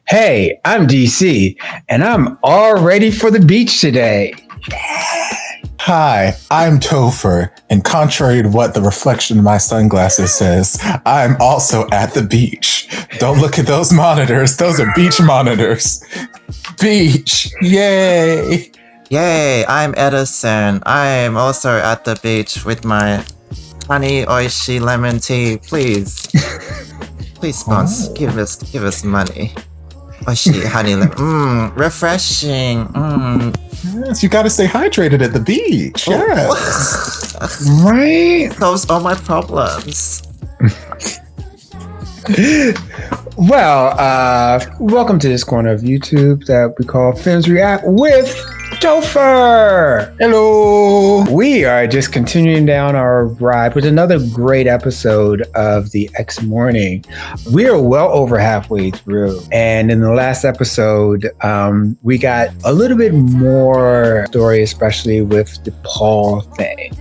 Hey, I'm DC, and I'm all ready for the beach today. Hi, I'm Topher, and contrary to what the reflection of my sunglasses says, I'm also at the beach. Don't look at those monitors. Those are beach monitors. Beach. Yay. Yay, I'm Edison. I'm also at the beach with my honey oishi lemon tea. Please sponsor. Give us money. Oishi honey lemon. Refreshing. Yes, you gotta stay hydrated at the beach. Yes. Right? Solves all my problems. Well, welcome to this corner of YouTube that we call Femmes React with Topher. Hello. We are just continuing down our ride with another great episode of the X Morning. We are well over halfway through, and in the last episode, we got a little bit more story, especially with the Paul thing,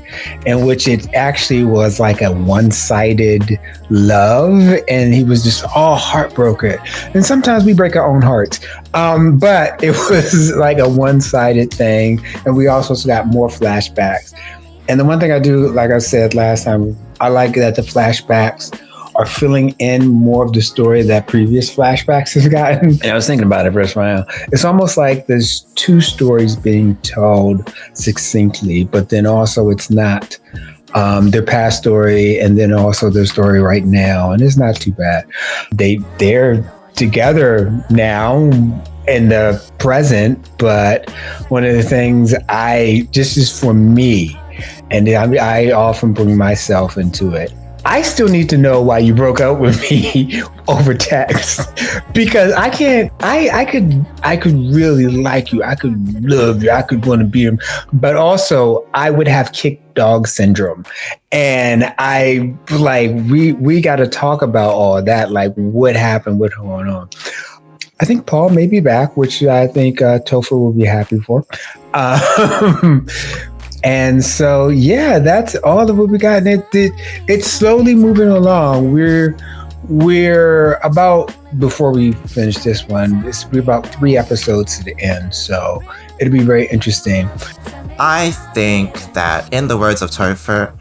in which it actually was like a one-sided love, and he was just all heartbroken. And sometimes we break our own hearts, but it was like a one-sided thing, and we also got more flashbacks. And the one thing I do, like I said last time, I like that the flashbacks are filling in more of the story that previous flashbacks have gotten. And I was thinking about it for a while. It's almost like there's two stories being told succinctly, but then also it's not their past story and then also their story right now, and it's not too bad. They're together now in the present, but one of the things just is for me, and I often bring myself into it. I still need to know why you broke up with me over text, because I could really like you. I could love you. I could want to be him, but also I would have kick dog syndrome. And we got to talk about all that. Like what happened, what's going on. I think Paul may be back, which I think Topher will be happy for. And so, yeah, that's all of what we got. And it's slowly moving along. We're about, before we finish this one, we're about 3 episodes to the end. So it'll be very interesting. I think that, in the words of Topher,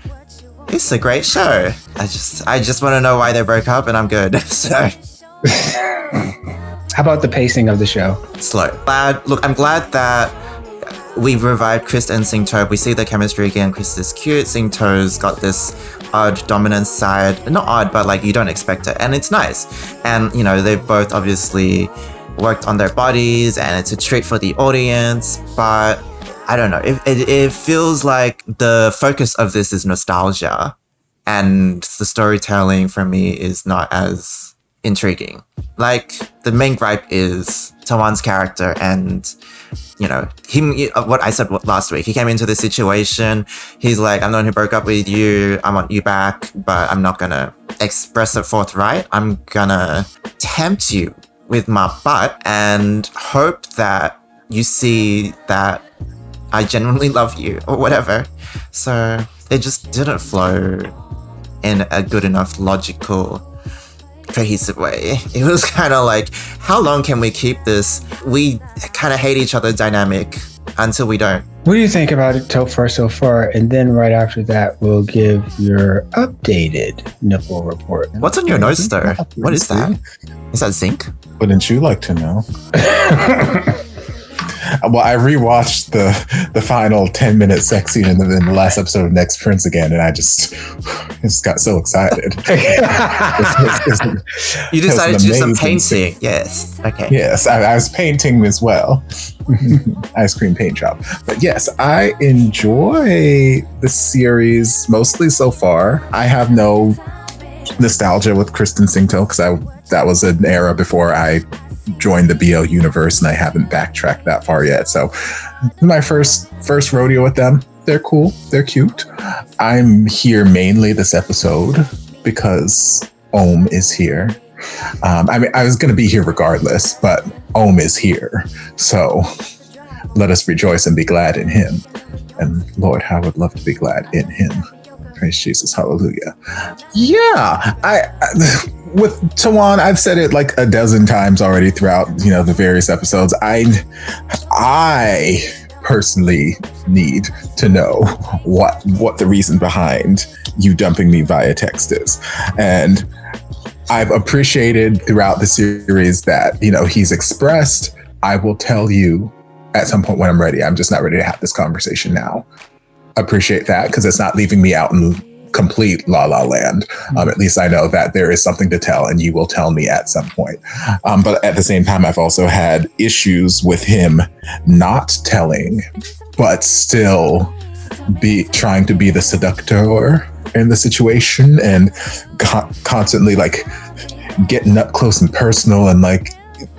it's a great show. I just want to know why they broke up, and I'm good. So. How about the pacing of the show? Slow. I'm glad that we've revived Chris and Singto. We see the chemistry again. Chris is cute. Singto's got this odd dominant side. Not odd, but like you don't expect it. And it's nice. And, you know, they've both obviously worked on their bodies and it's a treat for the audience. But I don't know. It feels like the focus of this is nostalgia. And the storytelling for me is not as intriguing. Like, the main gripe is Tawan's character and, you know, what I said last week. He came into the situation. He's like, I'm the one who broke up with you. I want you back, but I'm not gonna express it forthright. I'm gonna tempt you with my butt and hope that you see that I genuinely love you or whatever. So it just didn't flow in a good enough logical cohesive way. It was kind of like, how long can we keep this we kind of hate each other dynamic until we don't? What do you think about it so far? And then right after that, we'll give your updated nipple report. What's on your nose though? What is that? Is that zinc? Wouldn't you like to know? Well, I rewatched the final 10-minute sex scene in the last episode of Next Prince again, and I just got so excited. You decided to do some painting. Yes. Okay. Yes, I was painting as well. Ice cream paint job. But yes, I enjoy the series mostly so far. I have no nostalgia with Kristen Singto because that was an era before I joined the BL universe, and I haven't backtracked that far yet. So my first rodeo with them. They're cool. They're cute. I'm here mainly this episode because Ohm is here. I mean, I was going to be here regardless, but Ohm is here. So let us rejoice and be glad in him. And Lord, how I would love to be glad in him. Praise Jesus. Hallelujah. Yeah. with Tawan, I've said it like a dozen times already throughout, the various episodes. I personally need to know what the reason behind you dumping me via text is. And I've appreciated throughout the series that, he's expressed, I will tell you at some point when I'm ready. I'm just not ready to have this conversation now. Appreciate that, because it's not leaving me out in complete la la land. At least I know that there is something to tell and you will tell me at some point. But at the same time, I've also had issues with him not telling, but still trying to be the seductor in the situation and constantly like getting up close and personal and like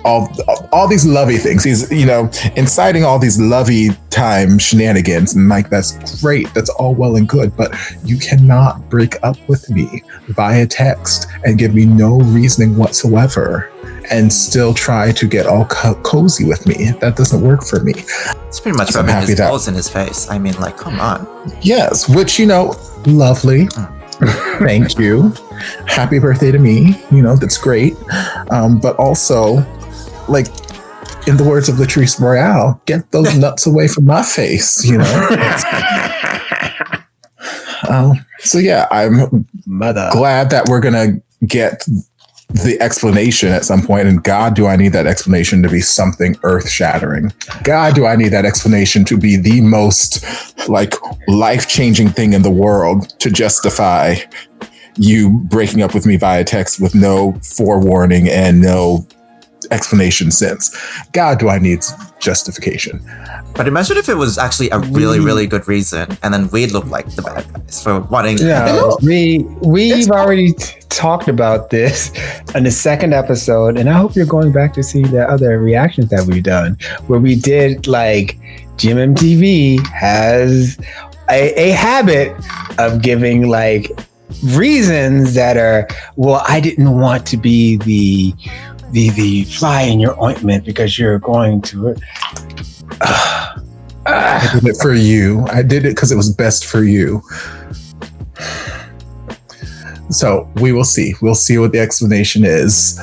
all these lovey things. He's, inciting all these lovey time shenanigans. And like, that's great. That's all well and good. But you cannot break up with me via text and give me no reasoning whatsoever and still try to get all cozy with me. That doesn't work for me. It's pretty much rubbing his balls in his face. I mean, like, come on. Yes, which, lovely. Thank you. Happy birthday to me. That's great. But also, like, in the words of Latrice Royale, get those nuts away from my face, So yeah, I'm glad that we're gonna get the explanation at some point, and God, do I need that explanation to be something earth-shattering. God, do I need that explanation to be the most like life-changing thing in the world to justify you breaking up with me via text with no forewarning and no explanation since. God, do I need justification. But imagine if it was actually a really, really good reason, and then we'd look like the bad guys for wanting. Yeah, we've already talked about this in the second episode, and I hope you're going back to see the other reactions that we've done, where we did like GMMTV has a habit of giving like reasons that are, well, I didn't want to be the fly in your ointment because you're going to. I did it for you. I did it because it was best for you. So we will see. We'll see what the explanation is.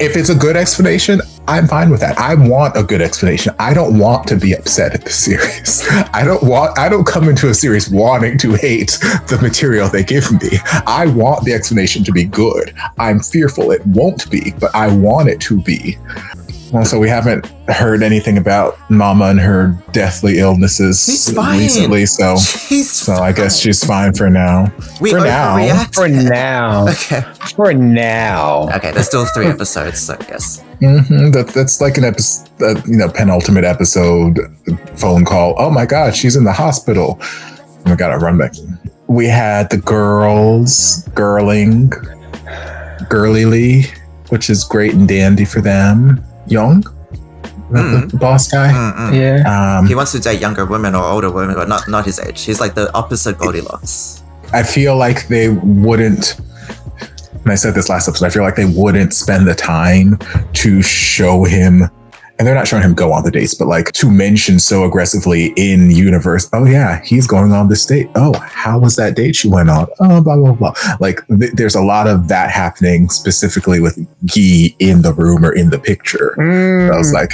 If it's a good explanation, I'm fine with that. I want a good explanation. I don't want to be upset at the series. I don't come into a series wanting to hate the material they give me. I want the explanation to be good. I'm fearful it won't be, but I want it to be. Also, we haven't heard anything about Mama and her deathly illnesses recently, so I guess she's fine for now. For now. Okay. For now. Okay, there's still 3 episodes, so yes. Mm-hmm. That's like an episode, penultimate episode phone call. Oh my God, she's in the hospital. We gotta run back. We had the girlily, which is great and dandy for them. Young, the boss guy. Yeah. He wants to date younger women or older women, but not his age. He's like the opposite Goldilocks. I feel like they wouldn't, and I said this last episode, I feel like they wouldn't spend the time to show him, and they're not showing him go on the dates, but like to mention so aggressively in universe, oh yeah, he's going on this date. Oh, how was that date you went on? Oh, blah, blah, blah. Like there's a lot of that happening specifically with Guy in the room or in the picture. So I was like,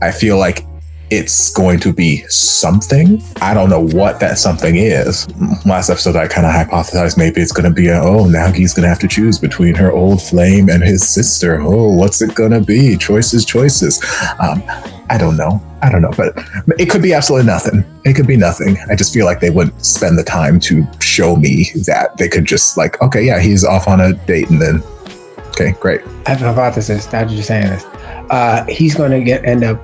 I feel like it's going to be something. I don't know what that something is. Last episode, I kind of hypothesized maybe it's going to be now he's going to have to choose between her old flame and his sister. Oh, what's it going to be? Choices. I don't know, but it could be absolutely nothing. It could be nothing. I just feel like they wouldn't spend the time to show me that. They could just like, okay, yeah, he's off on a date and then, okay, great. I have a hypothesis. Now that you're saying this. He's going to end up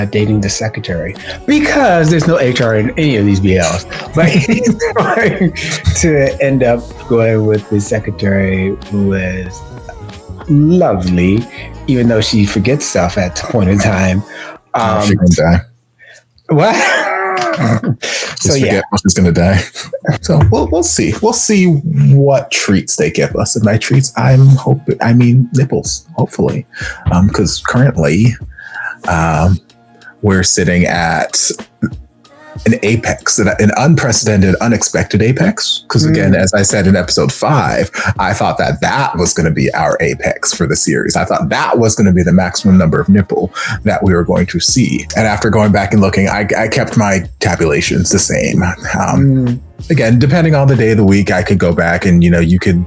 dating the secretary because there's no HR in any of these BLs. But he's going to end up going with the secretary who is lovely, even though she forgets stuff at the point in time. She's going to die. What? So yeah, she's going to die. So we'll see. We'll see what treats they give us. And by treats, I mean nipples, hopefully. Because currently, we're sitting at an apex, an unprecedented, unexpected apex. Because again, as I said in episode 5, I thought that was going to be our apex for the series. I thought that was going to be the maximum number of nipple that we were going to see. And after going back and looking, I kept my tabulations the same. Again, depending on the day of the week, I could go back and, you could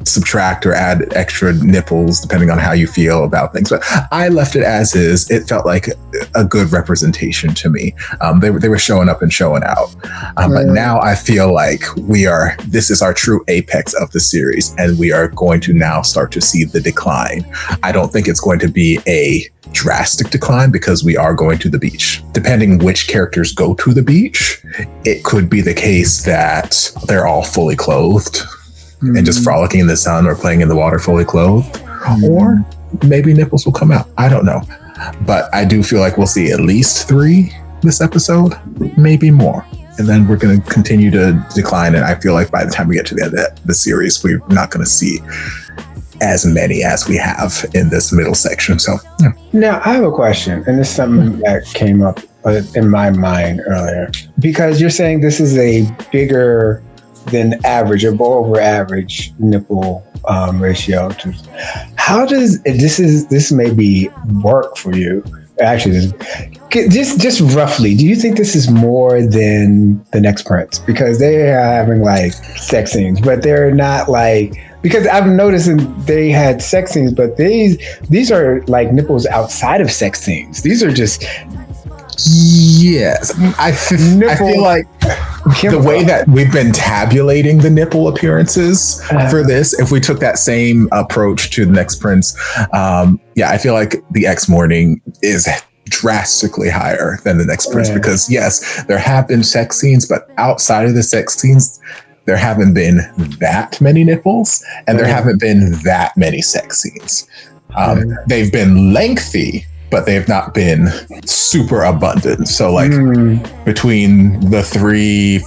subtract or add extra nipples depending on how you feel about things. But I left it as is. It felt like a good representation to me. They were showing up and showing out. But now I feel like this is our true apex of the series, and we are going to now start to see the decline. I don't think it's going to be a drastic decline because we are going to the beach. Depending which characters go to the beach, it could be the case that they're all fully clothed and just frolicking in the sun or playing in the water fully clothed, or maybe nipples will come out. I don't know, but I do feel like we'll see at least 3 this episode, maybe more. And then we're going to continue to decline. And I feel like by the time we get to the end of the series, we're not going to see as many as we have in this middle section. So, yeah. Now, I have a question, and this is something that came up in my mind earlier. Because you're saying this is a bigger than average, or over average nipple ratio. How does this maybe work for you? Actually, just roughly, do you think this is more than the Next Prince? Because they are having like sex scenes, but they're not like, because I've noticed they had sex scenes, but these are like nipples outside of sex scenes. These are just... Yes, I feel like the way that we've been tabulating the nipple appearances for this, if we took that same approach to the Next Prince, I feel like the X Morning is drastically higher than the Next Prince, because yes, there have been sex scenes, but outside of the sex scenes, there haven't been that many nipples, and there haven't been that many sex scenes. They've been lengthy, but they've not been super abundant. So like between the 3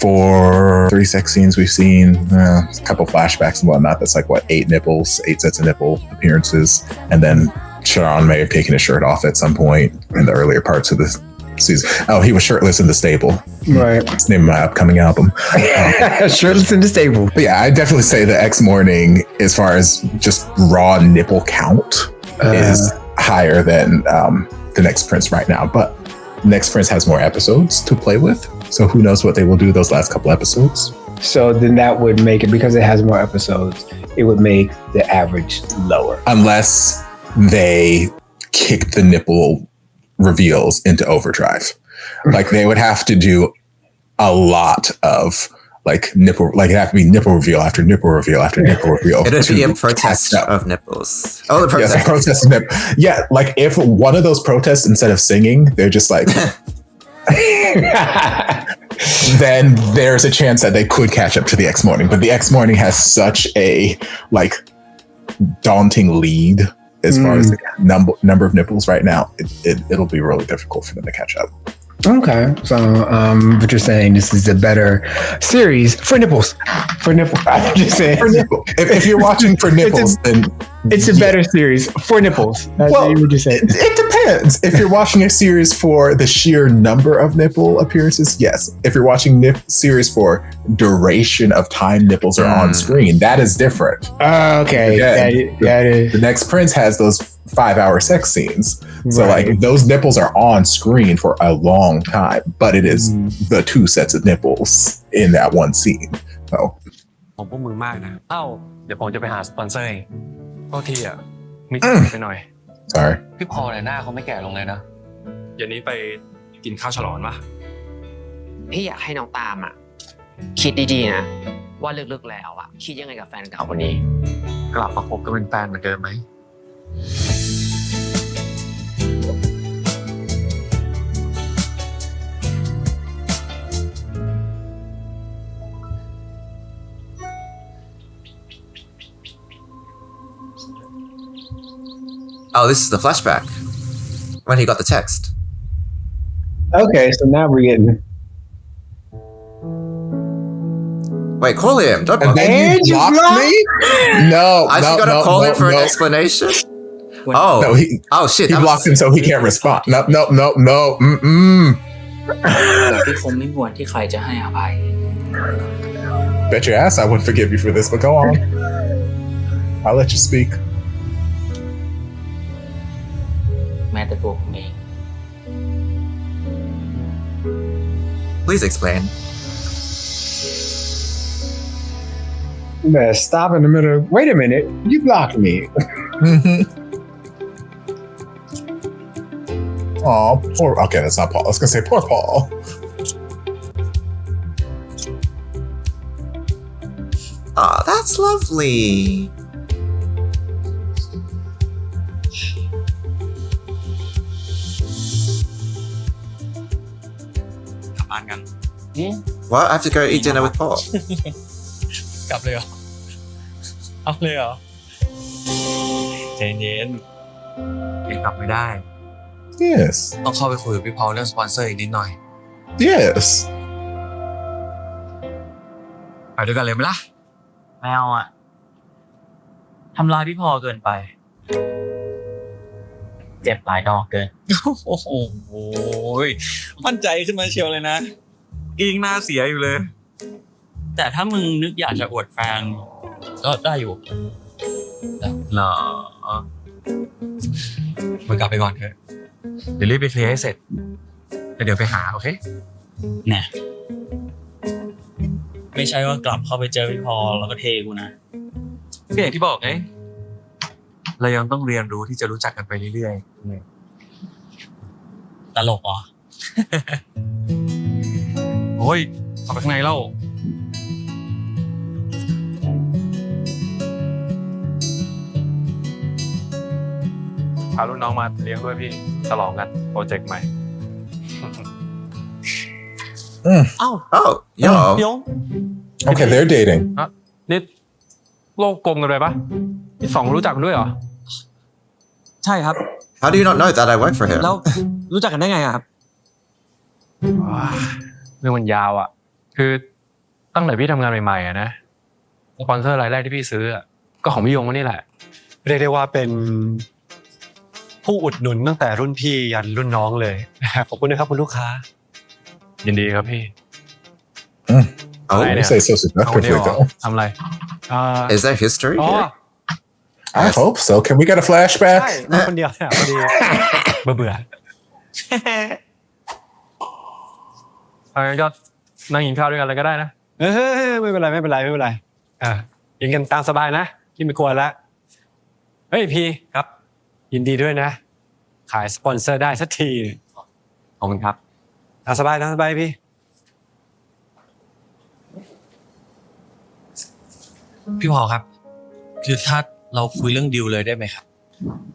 sex scenes we've seen, a couple flashbacks and whatnot, that's like 8 sets of nipple appearances. And then Sharon may have taken his shirt off at some point in the earlier parts of the season. Oh, he was shirtless in the stable. Right. It's the name of my upcoming album. Shirtless in the stable. But yeah, I definitely say the X Morning, as far as just raw nipple count, is higher than the Next Prince right now. But Next Prince has more episodes to play with, so who knows what they will do those last couple episodes. So then that would make it, because it has more episodes, it would make the average lower. Unless they kick the nipple reveals into overdrive. Like they would have to do a lot of nipple, it have to be nipple reveal after nipple reveal after nipple reveal. It would be a protest of nipples. Oh, the protest. Yes, protest of nipples. Yeah, like if one of those protests, instead of singing, they're just like, then there's a chance that they could catch up to the X Morning. But the X Morning has such a daunting lead as far as the number of nipples right now. It'll be really difficult for them to catch up. Okay, so but you're saying this is a better series for nipples. For nipples, I'm just saying. For nipple. If you're watching for nipples, then it's a better series for nipples. That's what you were just saying. It depends. If you're watching a series for the sheer number of nipple appearances, yes. If you're watching series for duration of time nipples are on screen, that is different. Okay, that is. The Next Prince has those 5-hour sex scenes. So those nipples are on screen for a long time, but it is the 2 sets of nipples in that one scene. So ของพวกมึงมากนะเดี๋ยวผมจะไปหาสปอนเซอร์เองโทษทีมีไปหน่อย sorry. พี่พอเนี่ยหน้าเขาไม่แก่ลงเลยนะเดี๋ยวนี้ไปกินข้าวฉลองป่ะพี่อยากให้น้องตามคิดดีๆนะว่าลึกๆแล้วคิดยังไงกับแฟนเก่าคนนี้กลับมาคบกันเป็นแฟนเหมือนเดิมไหม Oh, this is the flashback when he got the text. Okay, so now we're getting. Wait, call him. Don't and then you blocked me? No, I just gotta call him for an explanation. Oh, no, shit! He blocked him so he can't respond. No. แต่พี่คงไม่ควรที่ใครจะให้อภัย Bet your ass I wouldn't forgive you for this, but go on. I'll let you speak. แม้แต่ตัวผมเอง Please explain. You better stop in the middle. Wait a minute. You blocked me. Oh, poor. Okay, that's not Paul. I was gonna say poor Paul. Oh, that's lovely. กลับบ้านกัน What? I have to go eat dinner with Paul. กลับเลยเหรอ เอาเลยเหรอใจเย็นยังกลับไม่ได้ Yes. ต้องเข้าไปคุยกับพี่พอลเรื่องสปอนเซอร์อีกนิดหน่อย Yes. ไปด้วยกันเลยไหมล่ะไม่เอาอ่ะทำลายพี่พอเกินไป เจ็บหลายดอกเกิน โอ้โหมั่นใจขึ้นมาเชียวเลยนะกิงหน้าเสียอยู่เลย แต่ถ้ามึงนึกอยากจะอวดแฟนก็ได้อยู่เหรอมึงกลับไปก่อนเถอะเดี๋ยวรีบไปเคลียร์ให้เสร็จแล้วเดี๋ยวไปหาโอเคน่ะไม่ใช่ว่ากลับเข้าไปเจอพี่พอแล้วก็เทกูนะก็อย่างที่บอกไงเรายังต้องเรียนรู้ที่จะรู้จักกันไปเรื่อยๆตลกเหรอ โอ้ยเอาไปข้างในเล่าพารุ่นน้องมาเลี้ยงด้วยพี่ฉลองกันโปรเจกต์ใหม่ เอ้า Oh, yo. ยง Okay, they're dating. นี่โลกกลมกันไปปะพี่สองรู้จักกันด้วยเหรอ ใช่ครับ How do you not know that I work for him? แล้วรู้จักกันได้ไงครับ เรื่องมันยาวอ่ะ คือตั้งแต่พี่ทำงานใหม่ๆอะนะสปอนเซอร์รายแรกที่พี่ซื้ออะก็ของพี่ยงมานี่แหละเรียกได้ว่าเป็นผู้อุดหนุนตั้งแต่รุ่นพี่ยันรุ่นน้องเลย ขอบคุณนะครับคุณลูกค้ายินดีครับพี่ Oh, I You know. say so เอาคนเดียว seductively, เหรอ though. ทำอะไร is there history อ๋อ here? I hope so. Can we get a ใช่ flashback? มาคนเดียวเนี่ยพอดีเบื่อเอางั้นก็นั่งกินข้าวด้วยกันเลยก็ได้นะไม่เป็นไรกินกันตามสบายนะพี่ไม่กลัวแล้วเฮ้ยพี่ครับยินดีด้วยนะขายสปอนเซอร์ได้สักทีขอบคุณครับตามสบายพี่พี่พอครับ คือถ้าเราคุยเรื่องดีลเลยได้ไหมครับ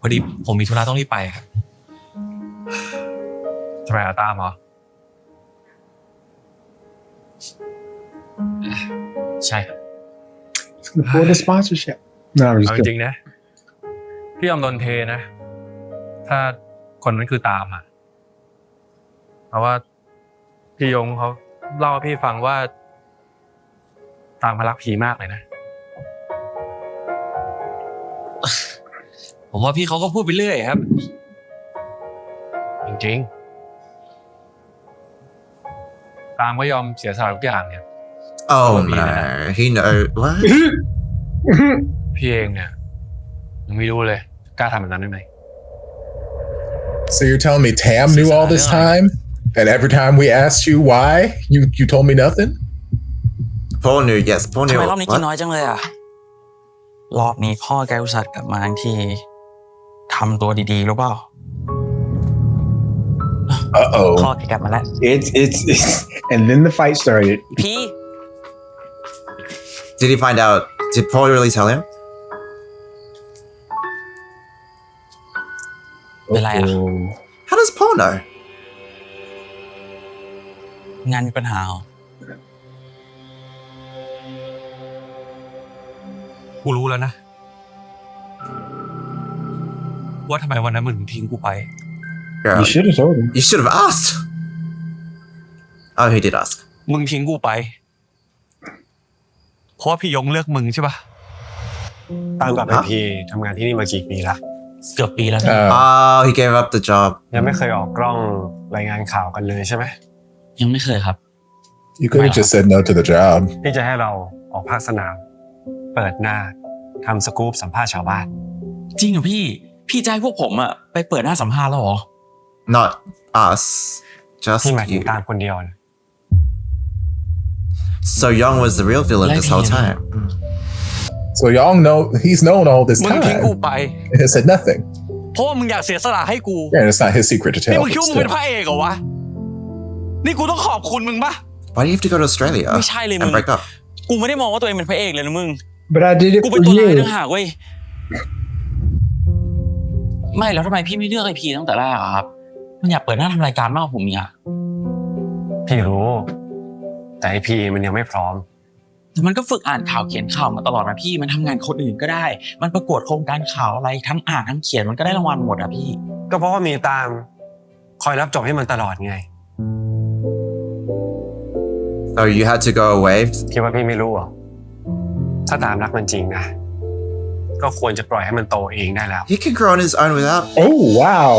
พอดีผมมีธุระต้องรีบไปครับ ทำไมตามเหรอ ใช่ครับ For the sponsorship. No, I'm เอา just จ kidding. ริงๆนะพี่ยอมโดนเทนะ ถ้าคนนั้นคือตามอ่ะเพราะว่าพี่ยงเขาเล่าให้พี่ฟังว่าตามเขารักผีมากเลยนะ ผมว่าพี่เขาก็พูดไปเรื่อยครับ จริงๆตามก็ยอมเสียสละทุกอย่างเนี่ย Oh me, no, he know what? พี่เองเนี่ยยังไม่รู้เลยกล้าทำแบบนั้นได้ไหม So you're telling me Tam knew all this time? And every time we asked you why, you told me nothing? Paul knew, yes, Paul ทำ knew. ไมรอบนี้กินน้ What? อยจังเลยอ่ะ รอบนี้พ่อแกอุตส่าห์กลับมาทั้งทีทำตัวดีๆรู้เปล่า พ่อ Uh-oh. แกกลับมาแล้ว It's and then the fight started. พี่ Did he find out? Did Paul really tell him? เป็นไรอ่ะ How does Paul know? งานมีปัญหาเหรอ กูรู้แล้วนะ ว่าทำไมวันนั้นมึงถึงทิ้งกูไป Girl, You should have told him. you should have asked. Oh, he did ask. มึงทิ้งกูไป เพราะว่าพี่ยงเลือกมึงใช่ปะ ตามกับไอพีทำงานที่นี่มากี่ปีละ เกือบปีแล้ว Uh, Oh, he gave up the job. ยังไม่เคยออกกล้องรายงานข่าวกันเลยใช่ไหม ยังไม่เคยครับ You could have just said no to the job. พี่จะให้เราออกภาคสนามเปิดหน้าทำสกู๊ปสัมภาษณ์ชาวบ้าน จริงเหรอพี่จะให้พวกผมอะไปเปิดหน้าสัมภาษณ์แล้วเหรอ Not us, just ที่หมายถึง you. ตามคนเดียวนะ So Young was the real villain this whole time. So y'all know he's known all this มึง time ทิ้งกูไป and has said nothing. เพราะว่ามึงอยากเสียสละให้กู Yeah, it's not his secret to นี่ tell. มึงคิด But ว่ามึงเป็น still. พระเอกเหรอวะ นี่กูต้องขอบคุณมึงปะ Why do you have to go to Australia ไม่ใช่เลยมึ and ง break up? กูไม่ได้มองว่าตัวเองเป็นพระเอกเลยนะมึง But I did it กู for เป็นตัวร้าย you. ต่างหากเว้ย ไม่แล้วทำไมพี่ไม่เลือกไอพีตั้งแต่แรกอะครับ มันอยากเปิดหน้าทำรายการมากกว่าผมเนี่ย พี่รู้ แต่ไอพีมันยังไม่พร้อม แต่มันก็ฝึกอ่านข่าวเขียนข่าวมาตลอดนะพี่ มันทำงานคนอื่นก็ได้ มันประกวดโครงการข่าวอะไรทั้งอ่านทั้งเขียนมันก็ได้รางวัลหมดอะพี่ ก็เพราะว่ามีตามคอยรับจบให้มันตลอดไง So you had to go away? คิดว่าพี่ไม่รู้เหรอถ้าตามรักมันจริงนะก็ควรจะปล่อยให้มันโตเองได้แล้ว He can grow on his own without. Oh, wow.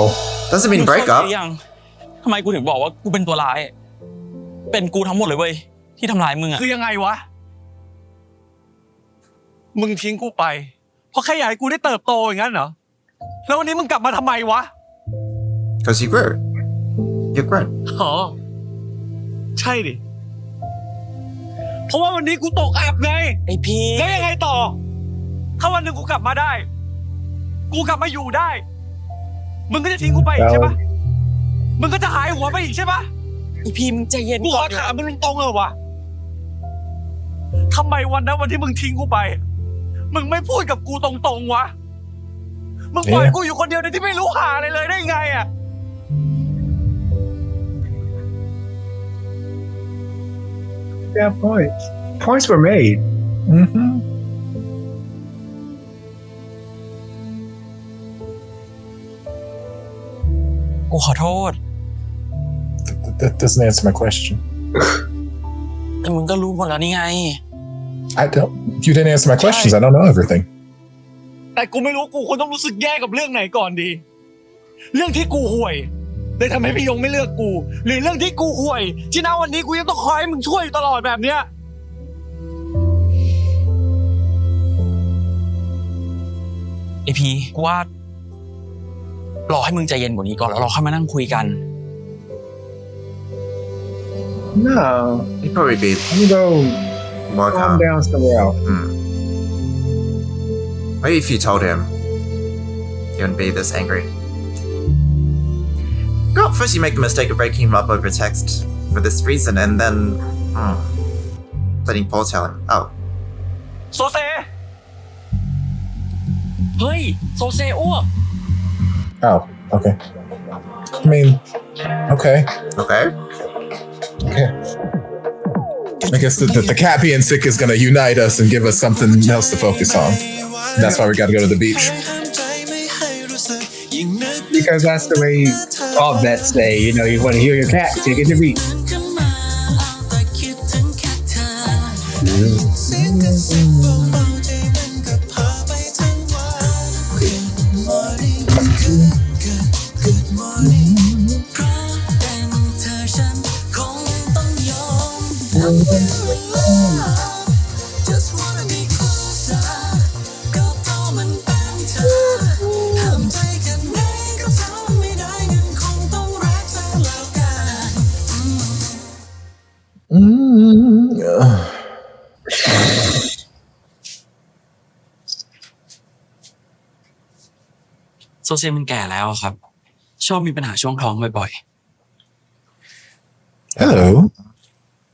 Doesn't mean มึง break เข้าใจ up. ยังทำไมกูถึงบอกว่ากูเป็นตัวร้าย เป็นกูทั้งหมดเลยเว้ยที่ทำร้ายมึงอะคือยังไงวะ มึงทิ้งกูไป เพราะแค่อยากให้กูได้เติบโตอย่างนั้นเหรอ แล้ววันนี้มึงกลับมาทำไมวะ Because you grew. You've grown. อ๋อ ใช่ดิ เพราะว่าวันนี้กูตกอับไง ไอพีแล้วยังไงต่อ ถ้าวันหนึ่งกูกลับมาได้ กูกลับมาอยู่ได้ มึงก็จะทิ้งกูไปอีกใช่ปะมึงก็จะหายหัวไปอีกใช่ปะไอพีมึงใจเย็นกูขอถามมึงตรงๆเลยวะทำไมวันนั้นวันที่มึงทิ้งกูไป มึงไม่พูดกับกูตรงๆวะ มึงปล่อยกูอยู่คนเดียวโดยที่ไม่รู้หาอะไรเลยได้ไงอะ Yeah, points. Points were made. Mm-hmm. กูขอโทษ That doesn't answer my question. แต่มึงก็รู้หมดแล้วนี่ไง I don't. You didn't answer my questions. I don't know everything. แต่กูไม่รู้กูควรต้องรู้สึกแย่กับเรื่องไหนก่อนดี เรื่องที่กูห่วยเลยทำให้พี่ยงไม่เลือกกู หรือเรื่องที่กูห่วยที่ณวันนี้กูยังต้องคอยให้มึงช่วยตลอดแบบเนี้ยไอพีกูว่ารอให้มึงใจเย็นกว่านี้ก่อนแล้วเราค่อยมานั่งคุยกัน No. He'd probably be You go more calm calm. down somewhere else. Maybe if you told him, he wouldn't be this angry. Girl, first you make the mistake of breaking him up over text for this reason, and then letting Paul tell him, oh, โซเซ เฮ้ย โซเซอ้วก Oh, okay. I mean, okay. okay. Okay. I guess the cat being sick is going to unite us and give us something else to focus on. That's why we got to go to the beach. Because that's the way all vets say, you know, you want to heal your cat, take it to the beach. Mm. โซเซมันแก่แล้วครับ ชอบมีปัญหาช่วงท้องบ่อย Hello.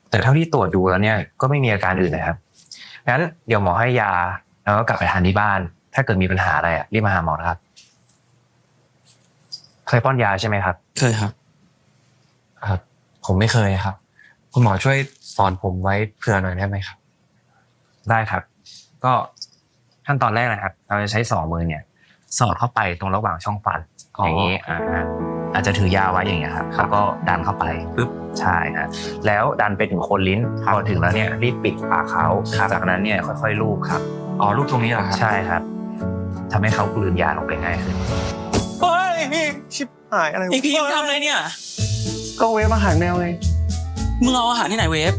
แต่เท่าที่ตรวจดูแล้วเนี่ยก็ไม่มีอาการอื่นนะครับงั้นเดี๋ยวหมอให้ยาแล้วก็กลับไปทานที่บ้าน ถ้าเกิดมีปัญหาอะไรรีบมาหาหมอนะครับเคยป้อนยาใช่ไหมครับ ๆ เคยครับ ครับผมไม่เคยครับคุณหมอช่วยสอนผมไว้เผื่อหน่อยได้ไหมครับได้ครับก็ขั้นตอนแรกนะครับเราจะใช้2 มือเนี่ยสอดเข้าไปตรงระหว่างช่องฟันอย่างนี้อาจจะถือยาไว้อย่างเงี้ยครับแล้วก็ดันเข้าไปปึ๊บใช่ฮะแล้วดันไปถึงโคนลิ้นพอถึงแล้วเนี่ยรีบปิดปากเขาจากนั้นเนี่ยค่อยๆลูบครับลูบตรงนี้เหรอครับใช่ครับทำให้เขากลืนยาลงไปง่ายขึ้น เฮ้ยชิบหายอะไรไอพีทำอะไรเนี่ย ก็เวฟอาหารแมวไง มึงเอาอาหารที่ไหนเวฟ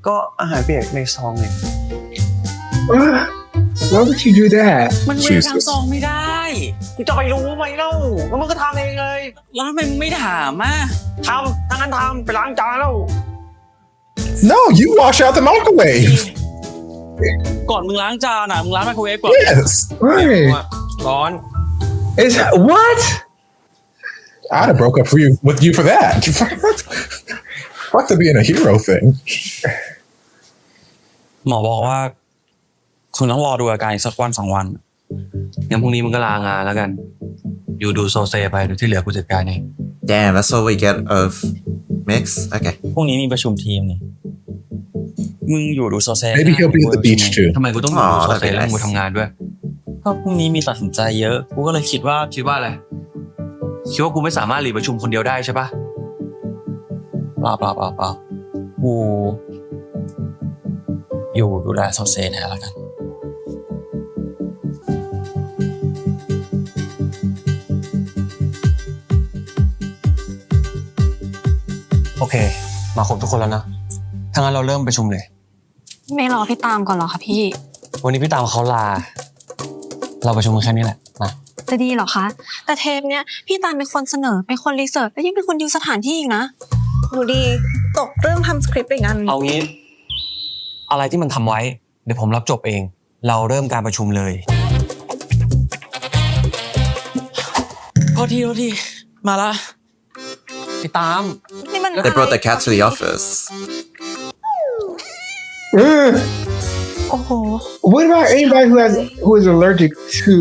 ก็อาหารเปียกในซองเอง Why would you do that? มันเวฟทั้งซองไม่ได้กูจะไปรู้ไหมเล่าแล้วมึงก็ทำเองเลยแล้วทำไมมึงไม่ถามอ่ะทำทั้งนั้นทำไปล้างจานแล้ว No, you wash out the microwave. ก่อนมึงล้างจานอ่ะมึงล้างไมโครเวฟก่อน Yes. Right. ร้อน Is what? I'd have broke up with you for that. Fuck to being a hero thing. หมอบอกว่าคุณต้องรอดูอาการอีกสักวัน2 วัน งั้นพรุ่งนี้มึงก็ลางานแล้วกัน อยู่ดูโซเซไปเดี๋ยวที่เหลือกูจัดการเอง Damn, that's all we get of Mix. Okay. พรุ่งนี้มีประชุมทีมนี่มึงอยู่ดูโซเซ Maybe he'll be at the beach too. ทำไมกูต้องอยู่ดูโซเซแล้วมึงทำงานด้วย ก็พรุ่งนี้มีตัดสินใจเยอะกูก็เลยคิดว่า อะไรคิดว่ากูไม่สามารถหลีกประชุมคนเดียวได้ใช่ปะ เปล่ากูอยู่ดูแลโซเซแทนแล้วกันโอเคมาครบทุกคนแล้วนะถ้างั้นเราเริ่มประชุมเลย ไม่รอพี่ตามก่อนเหรอคะพี่ วันนี้พี่ตามเขาลา เราประชุมกันแค่นี้แหละมา จะดีเหรอคะ แต่เทปเนี้ยพี่ตามเป็นคนเสนอเป็นคนรีเสิร์ชแล้วยิ่งเป็นคนดิวสถานที่อีกนะ หนูดีตกเรื่องทำสคริปต์ไปอีกอัน เอางี้ อะไรที่มันทำไว้เดี๋ยวผมรับจบเอง เราเริ่มการประชุมเลย โทษทีมาละ พี่ตาม นี่มัน They brought the cat to the office. Oh. What about anybody who is allergic to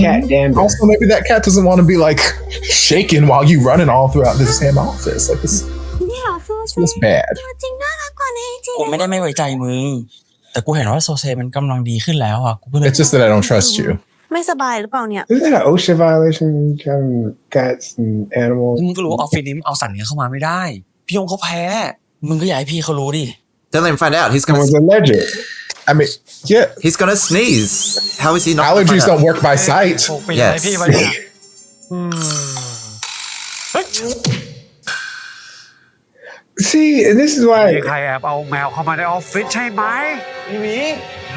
cat dander? Also, maybe that cat doesn't want to be like shaking while you running all throughout this damn office. Like this, นี่เหรอโซเซ it's bad. จริงน่ารักกว่านี้จริง กูไม่ได้ไม่ไว้ใจมึงแต่กูเห็นว่าโซเซมันกำลังดีขึ้นแล้วอ่ะกูก็เลย It's just that I don't trust you. ไม่สบายหรือเปล่าเนี่ย Isn't that an OSHA violation? Having cats and animals. มึงก็รู้ว่าออฟฟิศนี้มันเอาสัตว์เลี้ยงเข้ามาไม่ได้พี่ยงเขาแพ้มึงก็อย่าให้พี่เขารู้ดิ Don't let him find out. Someone's allergic. I mean, yeah, He's gonna sneeze. How is he not? gonna allergies find don't out? work by sight. ไปยังไงพี่วะเนี่ย See, and this is มี why ใครแอบเอาแมวเข้ามาในออฟฟิศใช่ไหมไม่มี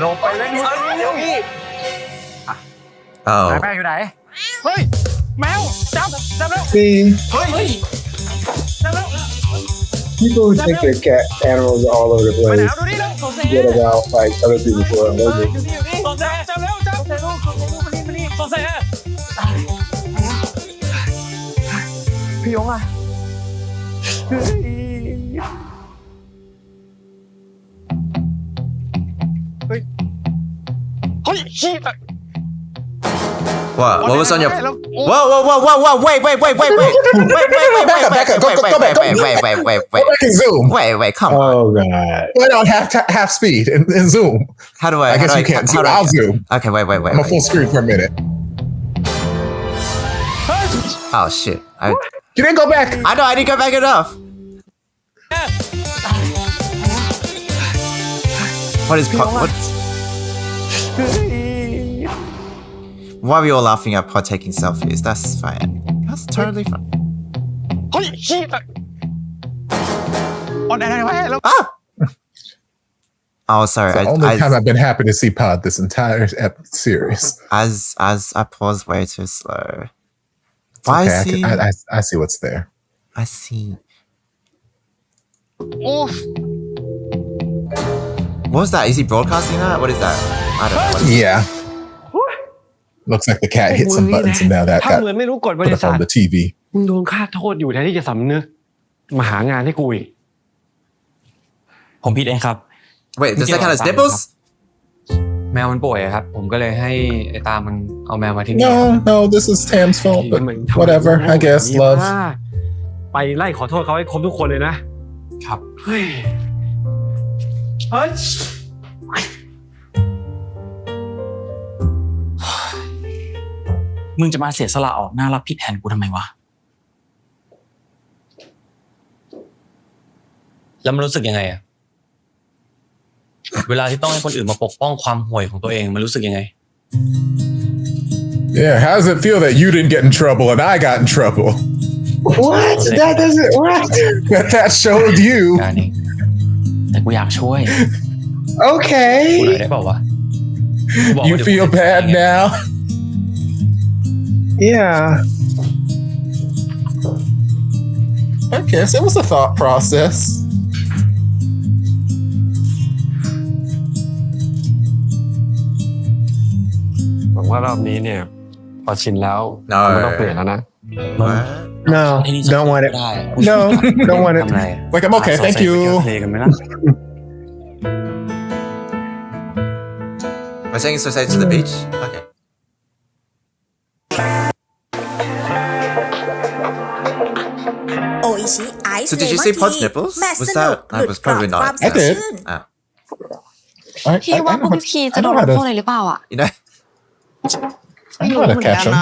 ลงไปเล่นเร็วพี่ Oh. แม่อยู่ไหนเฮ้ยแมวจับแล้ว see เฮ้ยจับแล้ว people who take their cat animals all over the ไปไหน place เอาดูนี่แล้วโซเซ get about like other people who are allergic. อยู่นี่โซเซจับแล้วจับลูกมานี่โซเซพี่ยงอ่ะเฮ้ยขี้ What? What was on your? Whoa! Wait! Back up. Go back. Go back and zoom. Wait! Come on. Oh god. Wait on half speed and zoom. How do I? I guess you can't zoom. I'll zoom. Okay, wait. I'm a full screen for a minute. Oh shit! You didn't go back. I know I didn't go back enough. What is what? Why are we all laughing at Pod taking selfies? That's fine. That's totally fine. เฮ้ยขี้ออนแอร์ไว้แล้ว Ah! Oh, sorry. The only time I've been happy to see Pod this entire series. As I paused way too slow. Why Okay, is he? I see what's there. I see. โอ้ What was that? Is he broadcasting that? What is that? I don't know. What is Yeah. Looks like the cat hit some buttons and now that ถ้า got เหมือนไม่รู้กฎบ put ริ up ษัท on the TV. มึงโดนค่าโทษอยู่แทนที่จะสำนึกมาหางานให้กูอีก ผมผิดเองครับ Wait, does that count as nipples? แมวมันป่วยอะครับ ผมก็เลยให้ไอ้ตามมันเอาแมวมาที่นี่ No, this is Tam's fault. But whatever, I guess. Love. ไปไล่ขอโทษเขาให้ครบทุกคนเลยนะครับเฮ้ย มึงจะมาเสียสละออกหน้ารับผิดแทนกูทำไมวะ แล้วมันรู้สึกยังไงอะเวลาที่ต้องให้คนอื่นมาปกป้องความห่วยของตัวเองมันรู้สึกยังไง Yeah, how does it feel that you didn't get in trouble and I got in trouble? What? That doesn't what? That showed you. การนี้แต่กูอยากช่วย Okay. กูหน่อยได้เปล่าวะ You feel bad now? Yeah. I guess it was a thought process. หวังว่ารอบนี้เนี่ยพอชินแล้ว No ไม่ต้องเปลี่ยนแล้วนะ What? No, don't want it. ได้ No, don't want ทำไร it. Like I'm okay, thank you. เพลงกันไหมล่ะ We're saying suicide to the beach? Okay. So did you see Pod's nipples? Was that? I was probably not. I did. Ah. พี่ว่าพวกพี่จะโดนลงโทษอะไรหรือเปล่าอ่ะ You know? I know how to catch him.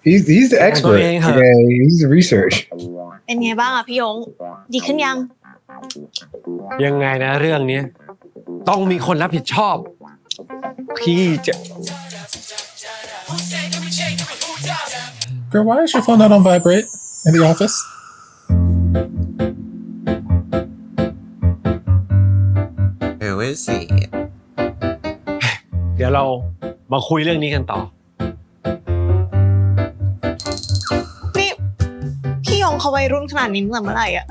He's the expert. Yeah, he's the research. เป็นไงบ้างอะพี่ยง ดีขึ้นยัง ยังไงนะเรื่องนี้ต้องมีคนรับผิดชอบ พี่จะ Girl, why is your phone not on vibrate in the office? Who is he? เดี๋ยวเรามาคุยเรื่องนี้กันต่อ นี่พี่ยงเขาวัยรุ่นขนาดนี้ตั้งแต่เมื่อไหร่อะ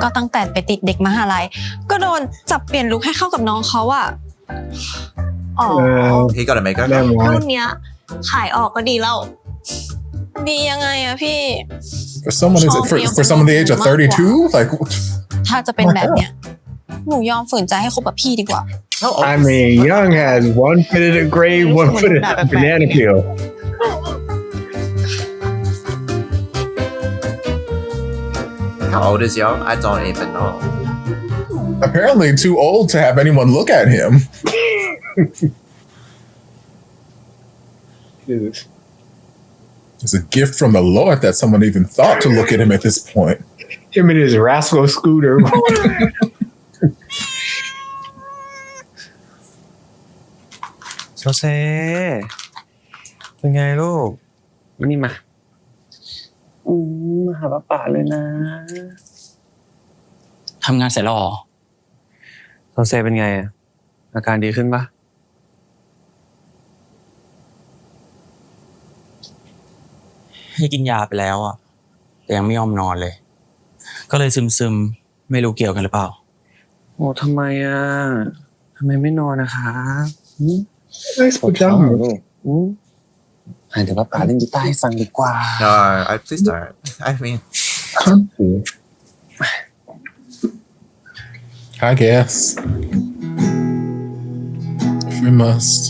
ก็ตั้งแต่ไปติดเด็กมหาลัยก็โดนจับเปลี่ยนลุคให้เข้ากับน้องเขาอ่ะ อ๋อ He got a makeover. รุ่นเนี้ยขายออกก็ดีแล้ว ดียังไงอะพี่ For someone is it for someone the age of 32? Like ถ้าจะเป็นแบบเนี้ยหนูยอมฝืนใจให้คบกับพี่ดีกว่า How old I is he? mean, Young has one foot in the grave, one foot in the banana peel. How old is Young? I don't even know. apparently too old to have anyone look at him. It's a gift from the Lord that someone even thought to look at him at this point. Him and his rascal scooter. โซเซเป็นไงลูกวันนี้มามาหาป้าป่าเลยนะ ทำงานเสร็จแล้วเหรอ โซเซเป็นไงอะอาการดีขึ้นปะ ให้กินยาไปแล้วอ่ะแต่ยังไม่ยอมนอนเลย ก็เลยซึมๆไม่รู้เกี่ยวกันหรือเปล่า โอ้ทำไมอะทำไมไม่นอนนะครับ Nice pajamas. หายถึงป้าป่าเล่นกีตาร์ให้ฟังดีกว่า No, please don't. I mean, Comfy. I guess. If we must.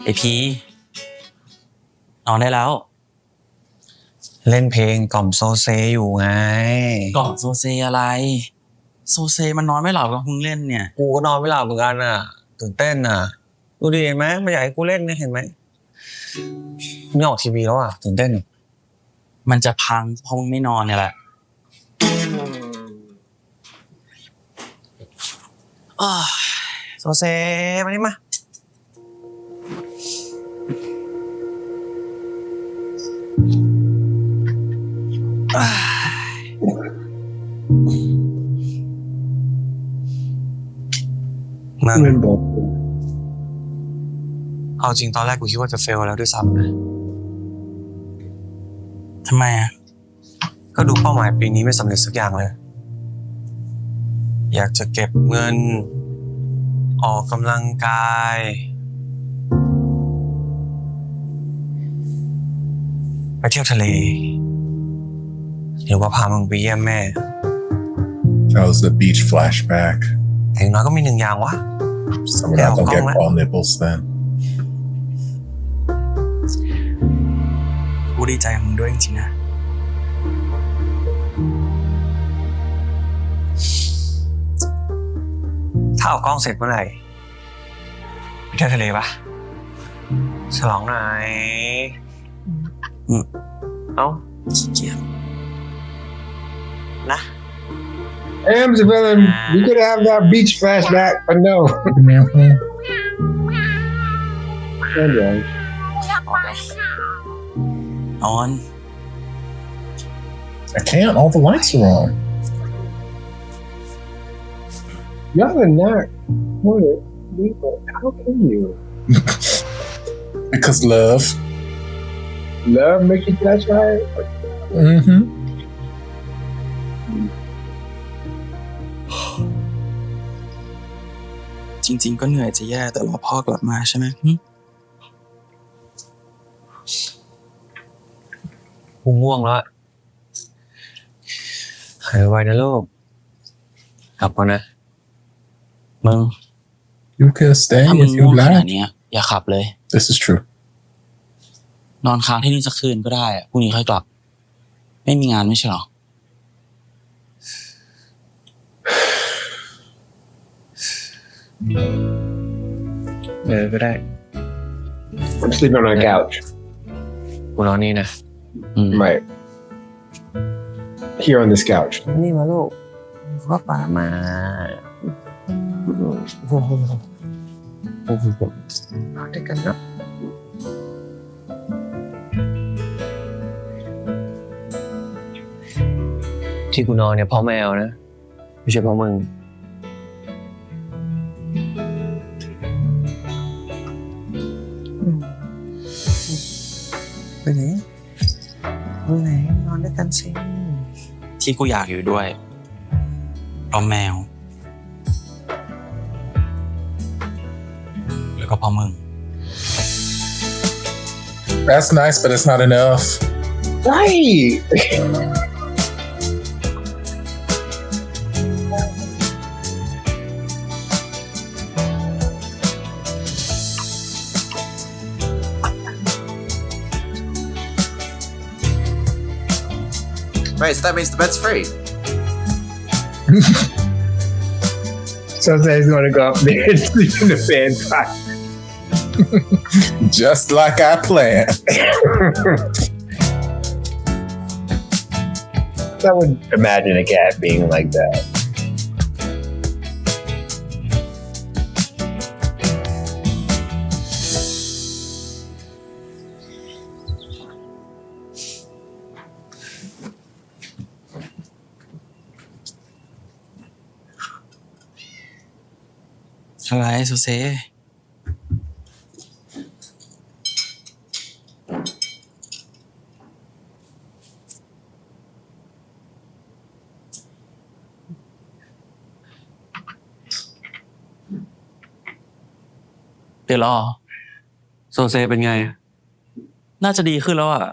ไอพีนอนได้แล้ว เล่นเพลงกล่อมโซเซอยู่ไง ก่อนโซเซอะไร โซเซมันนอนไม่หลับกับมึงเล่นเนี่ย กูก็นอนไม่หลับเหมือนกันอ่ะตื่นเต้นอ่ะดูดิเห็นไหมไม่อยากให้กูเล่นเนี่ยเห็นไหมไม่ออกทีวีแล้วอ่ะตื่นเต้น มันจะพังเพราะมึงไม่นอนเนี่ยแหละอ้าว โซเซมานี่มามึง Rainbow. เอาจริงตอนแรกกูคิดว่าจะเฟลแล้วด้วยซ้ำนะ ทำไมอ่ะ ก็ดูเป้าหมายปีนี้ไม่สำเร็จสักอย่างเลย อยากจะเก็บเงิน ออกกำลังกาย ไปเที่ยวทะเล หรือว่าพามึงไปเยี่ยมแม่ That was the beach flashback. แต่อย่างน้อยก็มี1 อย่างวะ Some of that don't get ball nipples then. กูดีใจกับมึงด้วยจริงๆนะถ้าเอากล้องเสร็จเมื่อไหร่ไปเที่ยวทะเลปะฉลองหน่อยเอ้าขี้เกียจนะ Damn, the villain. We could have that beach flashback, but no. Anyway. นอน I can't. All the lights are on. Y'all are not what people. How can you? Because love. Love make you touch right? Mm-hmm. จริงๆก็เหนื่อยจะแย่แต่รอพ่อกลับมาใช่ไหม กูง่วงแล้วหายไวนะลูกกลับก่อนนะมึง You can stay ถ้ามึง if ง่ you วงขนาด like. นี้อย่าขับเลย This is true. นอนค้างที่นี่สักคืนก็ได้พรุ่งนี้ค่อยกลับ ไม่มีงานไม่ใช่หรอ ก็ได้ I'm sleeping on the couch. กูนอนนี่นะ Right. Here on this couch. นี่มาลูกก็ป่ามาโอ้โหนอนด้วยกันเนาะที่กูนอนเนี่ยเพราะแมวนะไม่ใช่เพราะมึงไปไหนนอนด้วยกันสิที่กูอยากอยู่ด้วยเพราะแมวแล้วก็เพราะมึง That's nice, but it's not enough. Right. Right, so that means the bed's free. Sometimes he's gonna go up there and sleep in the fan pot. Just like I planned. I would imagine a cat being like that.อะไรโซเซเดี๋ยวรอโซเซเป็นไงน่าจะดีขึ้นแล้วอ่ะ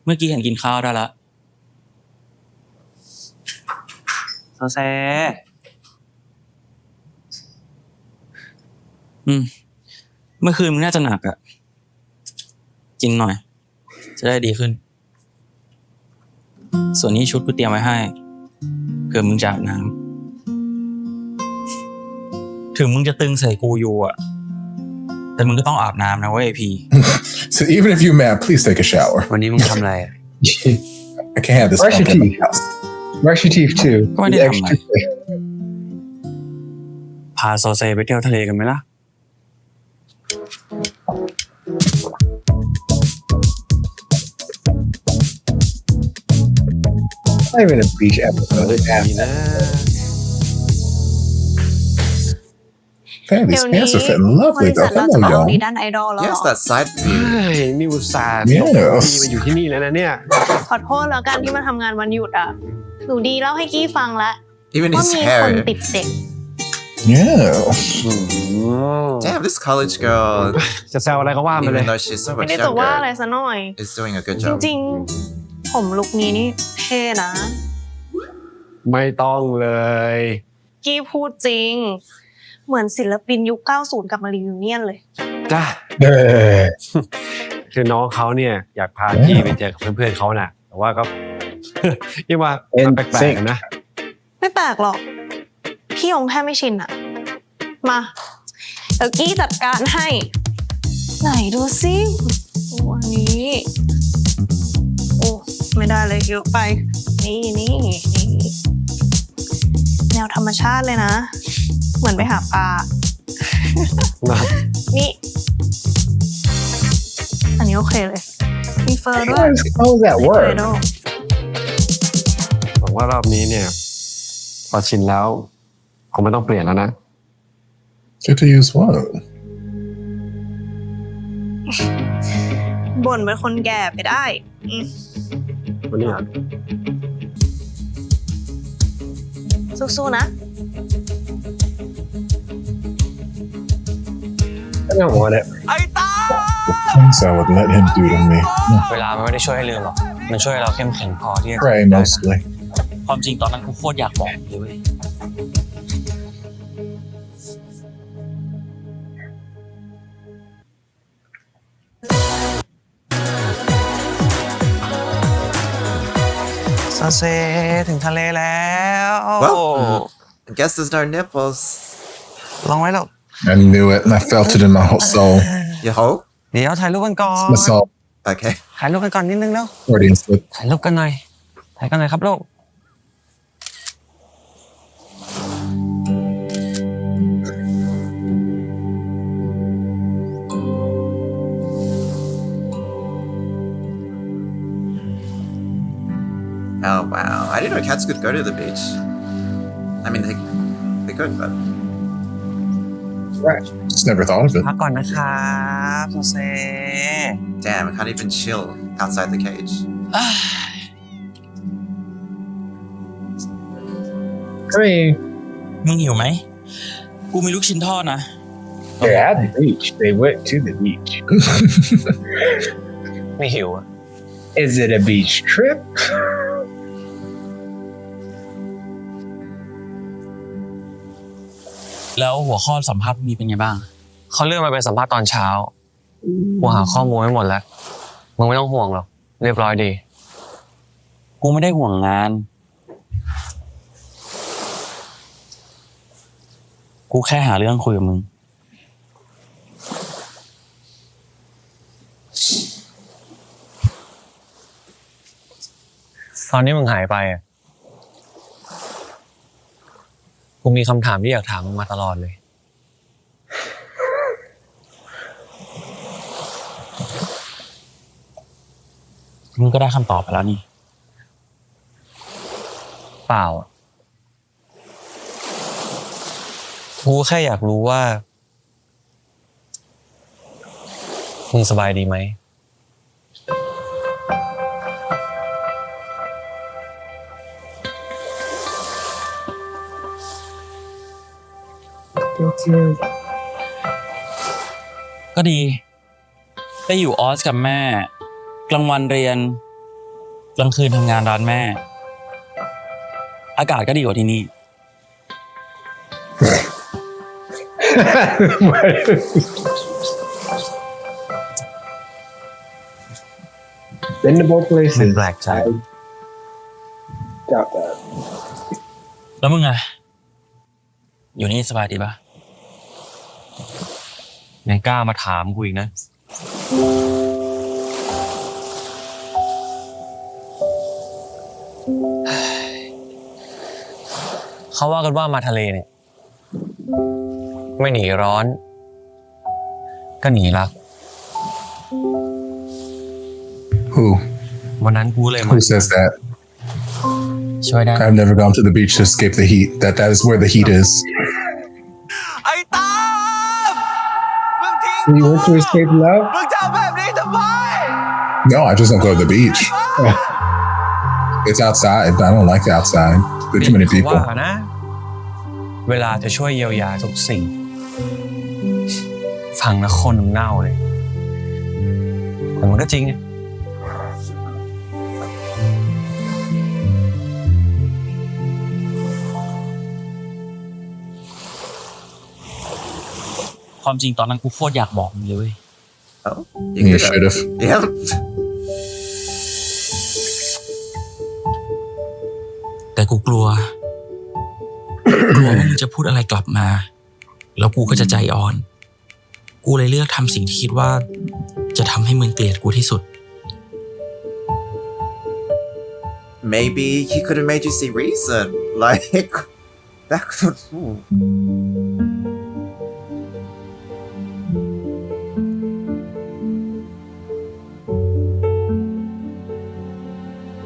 เมื่อกี้เห็นกินข้าวได้ละโซเซเมื่อคืนมึงน่าจะหนักอ่ะกินหน่อยจะได้ดีขึ้นส่วนนี้ชุดกูเตรียมไว้ให้เผื่อมึงจะอาบน้ำถึงมึงจะตึงใส่กูอยู่อ่ะแต่มึงก็ต้องอาบน้ำนะเว้ยพี So even if you're mad, please take a shower. วันนี้มึงทำอะไร I can't have this Brush your in my teeth. house. Brush your teeth too. Why Be did I extra like- quick. พาโซเซไปเที่ยวทะเลกันไหมล่ะ Not even a beach episode. It's half. นี่นะ Man, these เดี๋ยวนี้ pants are fitting บ lovely ริษัท though. เราจะ Hello, มาเอา y'all. ดีด้านไอดอลแล้วเหร Yes, อ that side view. เฮ้ยนี่อุตส่าห์ Yes. มาอยู่ที่นี่แล้วนะเนี่ย ขอโทษแล้วกันที่มาทำงานวันหยุดอ่ะหนูดีเล่าให้กี้ฟังแล้ว Even ว่า his มีคน hair. ติดเด็ก Yeah. Damn, this college girl, จะแซวอะไรก็ว่ามาเลย even though she's so ไม่ much ได้จะว่าอะไร younger, ซะหน่อย is doing a good จ job. ริงๆผมลุคนี้นี่เท่ นะ ไม่ต้องเลย กี้พูดจริง เหมือนศิลปินยุค 90 กลับมารีวิวเนียนเลย จ้า เออ คือน้องเขาเนี่ยอยากพาพี่ไปเจอกับเพื่อนๆเขาน่ะแต่ว่าก็ ยิ่งว่าแปลกๆกันนะ ไม่แปลกหรอก พี่ยงแค่ไม่ชินอะมาเดี๋ยวกี้จัดการให้ ไหนดูซิตัวนี้ โอ้ ไม่ได้เลยเยอะไป นี่แนวธรรมชาติเลยนะ เหมือนไปหาปลา นี่ อันนี้โอเคเลย มีเฟอร์ด้วย How does that เฟ work? โด หวังว่ารอบนี้เนี่ยพอชินแล้วคงไม่ต้องเปลี่ยนแล้วนะ Get to use what? บ่นเป็นคนแก่ไปได้อืม วันนี้เหรอ สู้ๆนะ I don't want it. Things I would let him do to me. เวลามันไม่ได้ช่วยให้ลืมหรอกมันช่วยให้เราเข้มแข็งพอที่จะ Pray mostly. ความจริงตอนนั้นกูโคตรอยากบอกเลยเว้ย ซาเซถึงทะเลแล้ว Well, I guess there's no nipples. ลองไว้แล้ว I knew it, and I felt it in my whole soul. You hope? เดี๋ยวถ่ายรูปกันก่อน My soul. Okay. ถ่ายรูปกันก่อนนิดนึงแล้ว Freudian slip. ถ่ายรูปกันหน่อยถ่ายกันหน่อยครับลูก Oh wow! I didn't know cats could go to the beach. I mean, they could, but Right. Just never thought of it. พักก่อนนะครับซาเซ damn, I can't even chill outside the cage. I mean, มึงหิวไหม กูมีลูกชิ้นทอดนะ they're at the beach. They went to the beach. ไม่หิวอะ Is it a beach trip? แล้วหัวข้อสัมภาษณ์มีเป็นไงบ้าง เขาเลื่อนมาเป็นสัมภาษณ์ตอนเช้ากูหาข้อมูลไว้หมดแล้วมึงไม่ต้องห่วงหรอกเรียบร้อยดี กูไม่ได้ห่วงงาน กูแค่หาเรื่องคุยกับมึง ตอนนี้มึงหายไปอ่ะกูมีคำถามที่อยากถามมึงมาตลอดเลยมึงก็ได้คำตอบไปแล้วนี่ เปล่าอะกูแค่อยากรู้ว่ามึงสบายดีไหม ก็ดี ได้อยู่ออสกับแม่ กลางวันเรียน กลางคืนทำงานร้านแม่ อากาศก็ดีกว่าที่นี่ Been to both มึง places. แปลกใจ Doubt that. แล้วมึงอะอยู่นี่สบายดีปะ ยังกล้ามาถามกูอีกนะ เขาว่ากันว่ามาทะเลเนี่ย ไม่หนีร้อน ก็หนีรัก Who? วันนั้นกูเลยมา Who says that? ช่วยได้ I've never gone to the beach to escape the heat. That is where the heat is. ไอ้ตาม มึงทิ้ง You want to escape love? มึงทำแบบนี้ทำไม No, I just don't go to the beach. It's outside, but I don't like the outside. There's too many ว่า people. นะ เวลาจะช่วยเยียวยาทุกสิ่ง ฟังแล้วคนน้ำเน่าเลยแต่มันก็จริงไง ความจริงตอนนั้นกูโคตรอยากบอกมึงเลยเว้ย Oh, You should have. Yep. แต่กูกลัวว่ามึงจะพูดอะไรกลับมาแล้วกูก็จะใจอ่อนกูเลยเลือกทำสิ่งที่คิดว่าจะทำให้มึงเกลียดกูที่สุด Maybe he could have made you see reason. Like that could.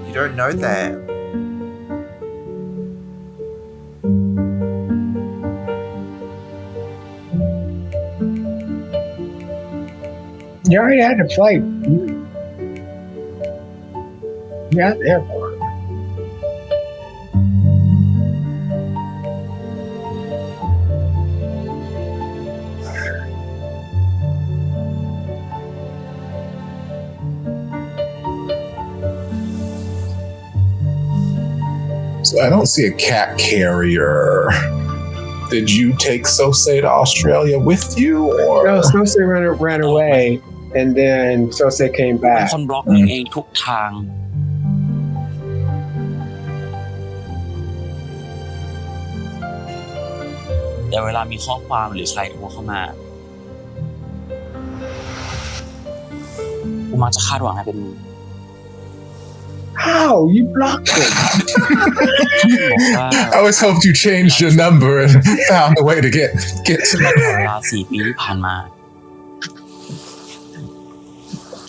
You don't know that. You already had a flight. You're at the airport. So I don't see a cat carrier. Did you take Sosei to Australia with you, or No, Sose ran away, and then Sose came เป็น back. คนบล็อกเองทุกทางแต่เวลามีข้อความหรือใครโทรเข้ามากูมักจะคาดหวังให้เป็นมึง How? You blocked him. บอกว่า I always hoped you changed your number and found a way to get to ต me. ลอดเวลา4 ปีที่ผ่านมา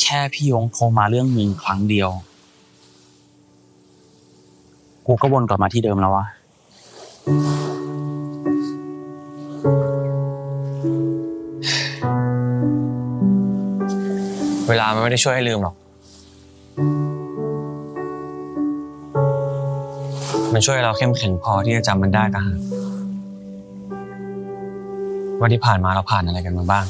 แค่พี่ยงโทรมาเรื่องมึงครั้งเดียว กูก็วนกลับมาที่เดิมแล้ววะ เวลามันไม่ได้ช่วยให้ลืมหรอกมันช่วยเราเข้มแข็งพอที่จะจำมันได้ต่างหากว่าที่ผ่านมาเราผ่านอะไรกันมาบ้าง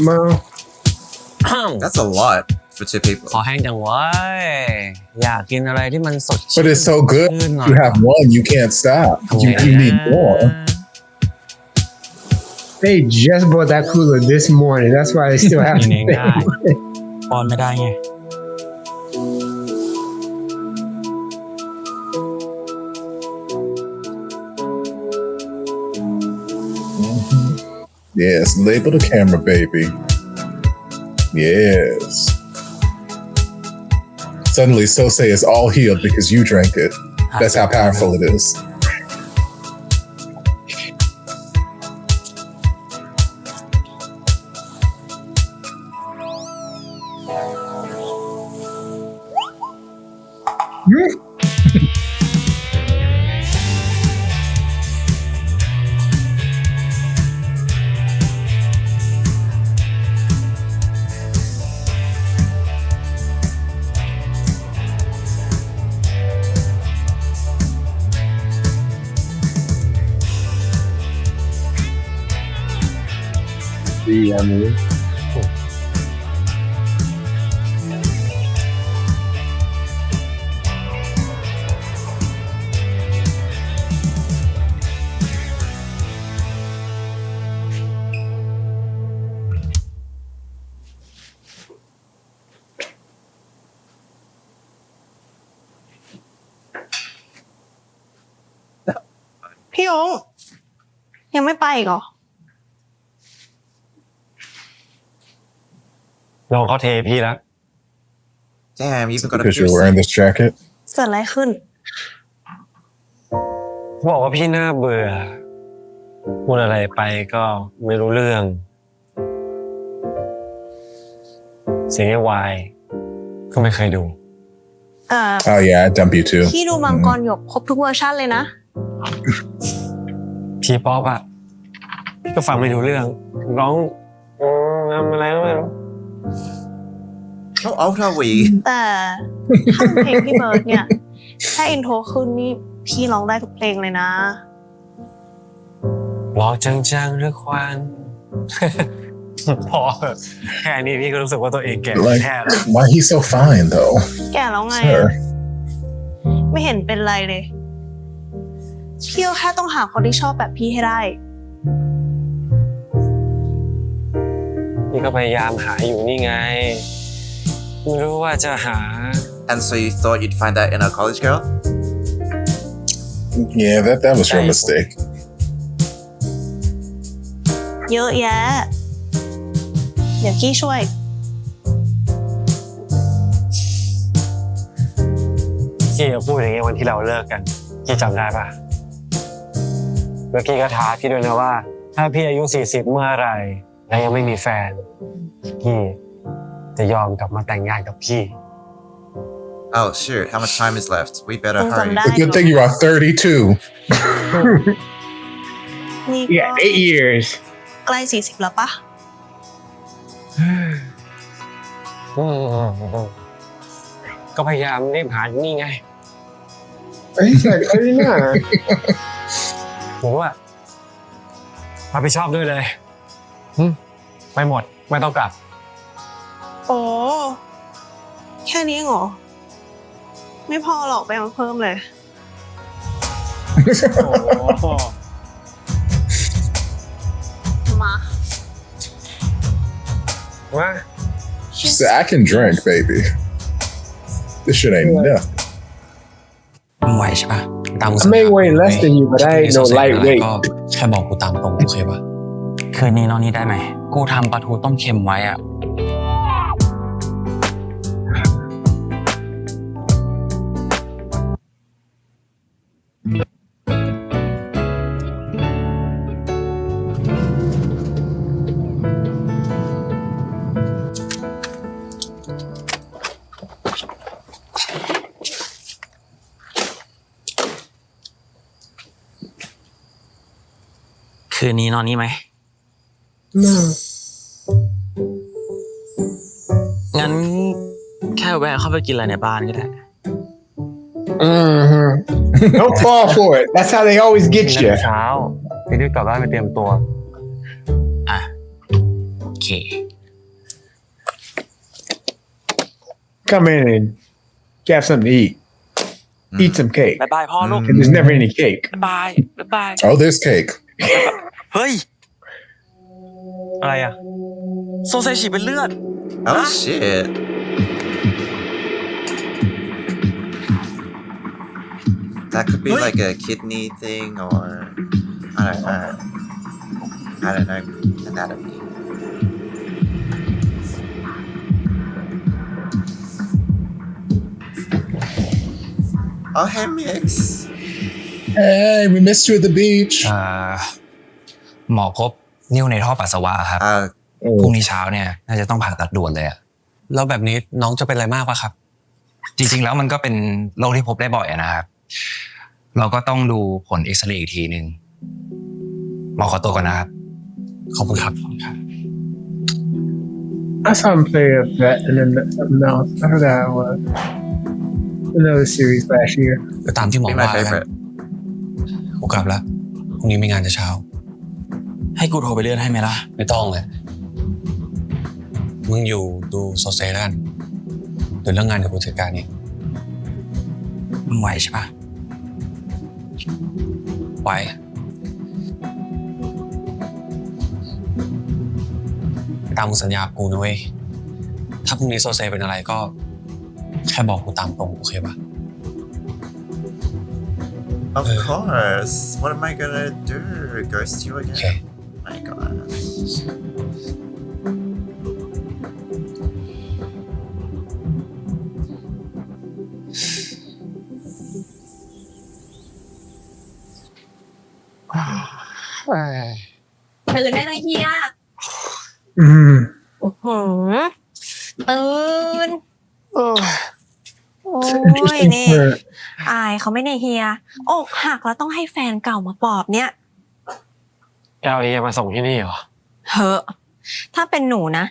Well, That's a lot for 2 people. ขอแห้งจังเว้ยอยากกินอะไรที่มันสดชื่น But it's so good. ชื่นหน่อย You have one, you can't stop. You need more. they just bought that cooler this morning. That's why they still have to Meaning pay. that. ป้อนไม่ได้ไง Yes, label the camera, baby. Yes. Suddenly, Sosei is all healed because you drank it. That's how powerful it is. I mean, "พี่ยงยังไม่ไปอีกเหรอ?" ลองเขาเทพี่แล้ว Damn, you even got a Because you're piercing. wearing this jacket. เกิดอะไรขึ้น บอกว่าพี่น่าเบื่อพูดอะไรไปก็ไม่รู้เรื่องเสียงวายก็ไม่เคยดู Oh yeah, I dump you too. พี่ดูมังกรหยกครบทุกเวอร์ชันเลยนะ พี่ป๊อปอะพี่ก็ฟังไม่รู้เรื่องร้องอะไรก็ไม่รู้ How old are we? แต่ถ้าเป็นเพลงพี่เบิร์ดเนี่ยถ้าอินโทรขึ้นนี่พี่ร้องได้ทุกเพลงเลยนะ บอกจังๆหรือควัน พอแค่นี้พี่ก็รู้สึกว่าตัวเองแก่ Like, แค่แล้ว why he's so fine though? แก่แล้วไง Sir. ไม่เห็นเป็นไรเลย พี่ก็แค่ต้องหาคนที่ชอบแบบพี่ให้ได้ พี่ก็พยายามหาอยู่นี่ไงไม่รู้ว่าจะหา And so you thought you'd find that in a college girl? Yeah, that was your mistake. เยอะแยะ เดี๋ยวกี้ช่วย กี้ก็พูดอย่างนี้วันที่เราเลิกกันกี้จำได้ปะแล้วกี้ก็ท้าพี่ด้วยนะว่า ถ้าพี่อายุ40เมื่อไหร่แล้วยังไม่มีแฟนกี้จะยอมกลับมาแต่งงานกับพี่ Oh shoot, how much time is left? We better Things hurry. on that. The good thing you are 32. นี่ You ก็ got 8 years. ใกล้40แล้วปะ ก็พยายามรีบหาอยู่นี่ไง He's like, oh, yeah. หรือว่ารับผิดชอบด้วยเลยไม่หมดไม่ต้องกลับ โอ้แค่นี้เหรอ ไม่พอหรอกไปเอาเพิ่มเลย โอ้ มา ว่า She said, I can drink, baby. This shit ain't nothing. มึงไหวใช่ปะตามกู I may weigh less than you, but I ain't no lightweight. ก็แค่บอกกูตามตรงโอเคปะคืนนี้นอนนี่ได้ไหมกูทำปลาทูต้มเค็มไว้อ่ะคืนนี้นอนนี่ไหม No. งั้นแค่แวะเข้าไปกินอะไรในบ้านก็ได้ Mm-hmm. Don't fall for it. That's how they always get กิน you. เช้าพี่รีบกลับบ้านไปเตรียมตัว อ่ะโอเค Come in and have something to eat. Eat some cake. บ๊ายบายพ่อลูก And there's never any cake. บ๊ายบายบ๊ายบาย Oh, there's cake. เฮ้ย อะไรอ่ะ โซเซจิเป็นเลือด Oh shit. That could be like a kidney thing or I don't know anatomy. Oh hey Mix. Hey, we missed you at the beach. หมอพบนิ่วในท่อปัสสาวะครับ พรุ่งนี้เช้าเนี่ยน่าจะต้องผ่าตัดด่วนเลยอะแล้วแบบนี้น้องจะเป็นอะไรมากปะครับ จริงๆแล้วมันก็เป็นโรคที่พบได้บ่อยนะครับ เราก็ต้องดูผลเอ็กซเรย์อีกทีนึงหมอขอตัวก่อนนะครับ ขอบคุณครับ I saw him play a vet and then something else. I forgot what. Another series last year. ก็ตามที่หมอ Be ว่า my แล้วกัน favorite. กูกลับแล้วพรุ่งนี้มีงานแต่เช้า ให้กูโทรไปเลื่อนให้ไหมล่ะ ไม่ต้องเลย มึงอยู่ดูโซเซแล้วกันเดี๋ยวเรื่องงานกับผู้จัดการเองมึงไหวใช่ปะไหวตามมึงสัญญากูนะเว้ยถ้าพรุ่งนี้โซเซเป็นอะไรก็แค่บอกกูตามตรงโอเคปะ Of course. What am I gonna do? Ghost you again? Okay. My God. Hey. ตื่นได้เลยเฮีย Mm. โอ้โหตื่น Oh, โอ้ it's an ย interesting นี่ word. อายเขาไม่ในเฮียอกหักแล้วต้องให้แฟนเก่ามาปลอบเนี่ย แกเอาเฮียมาส่งที่นี่เหรอ เฮ้อถ้าเป็นหนูนะ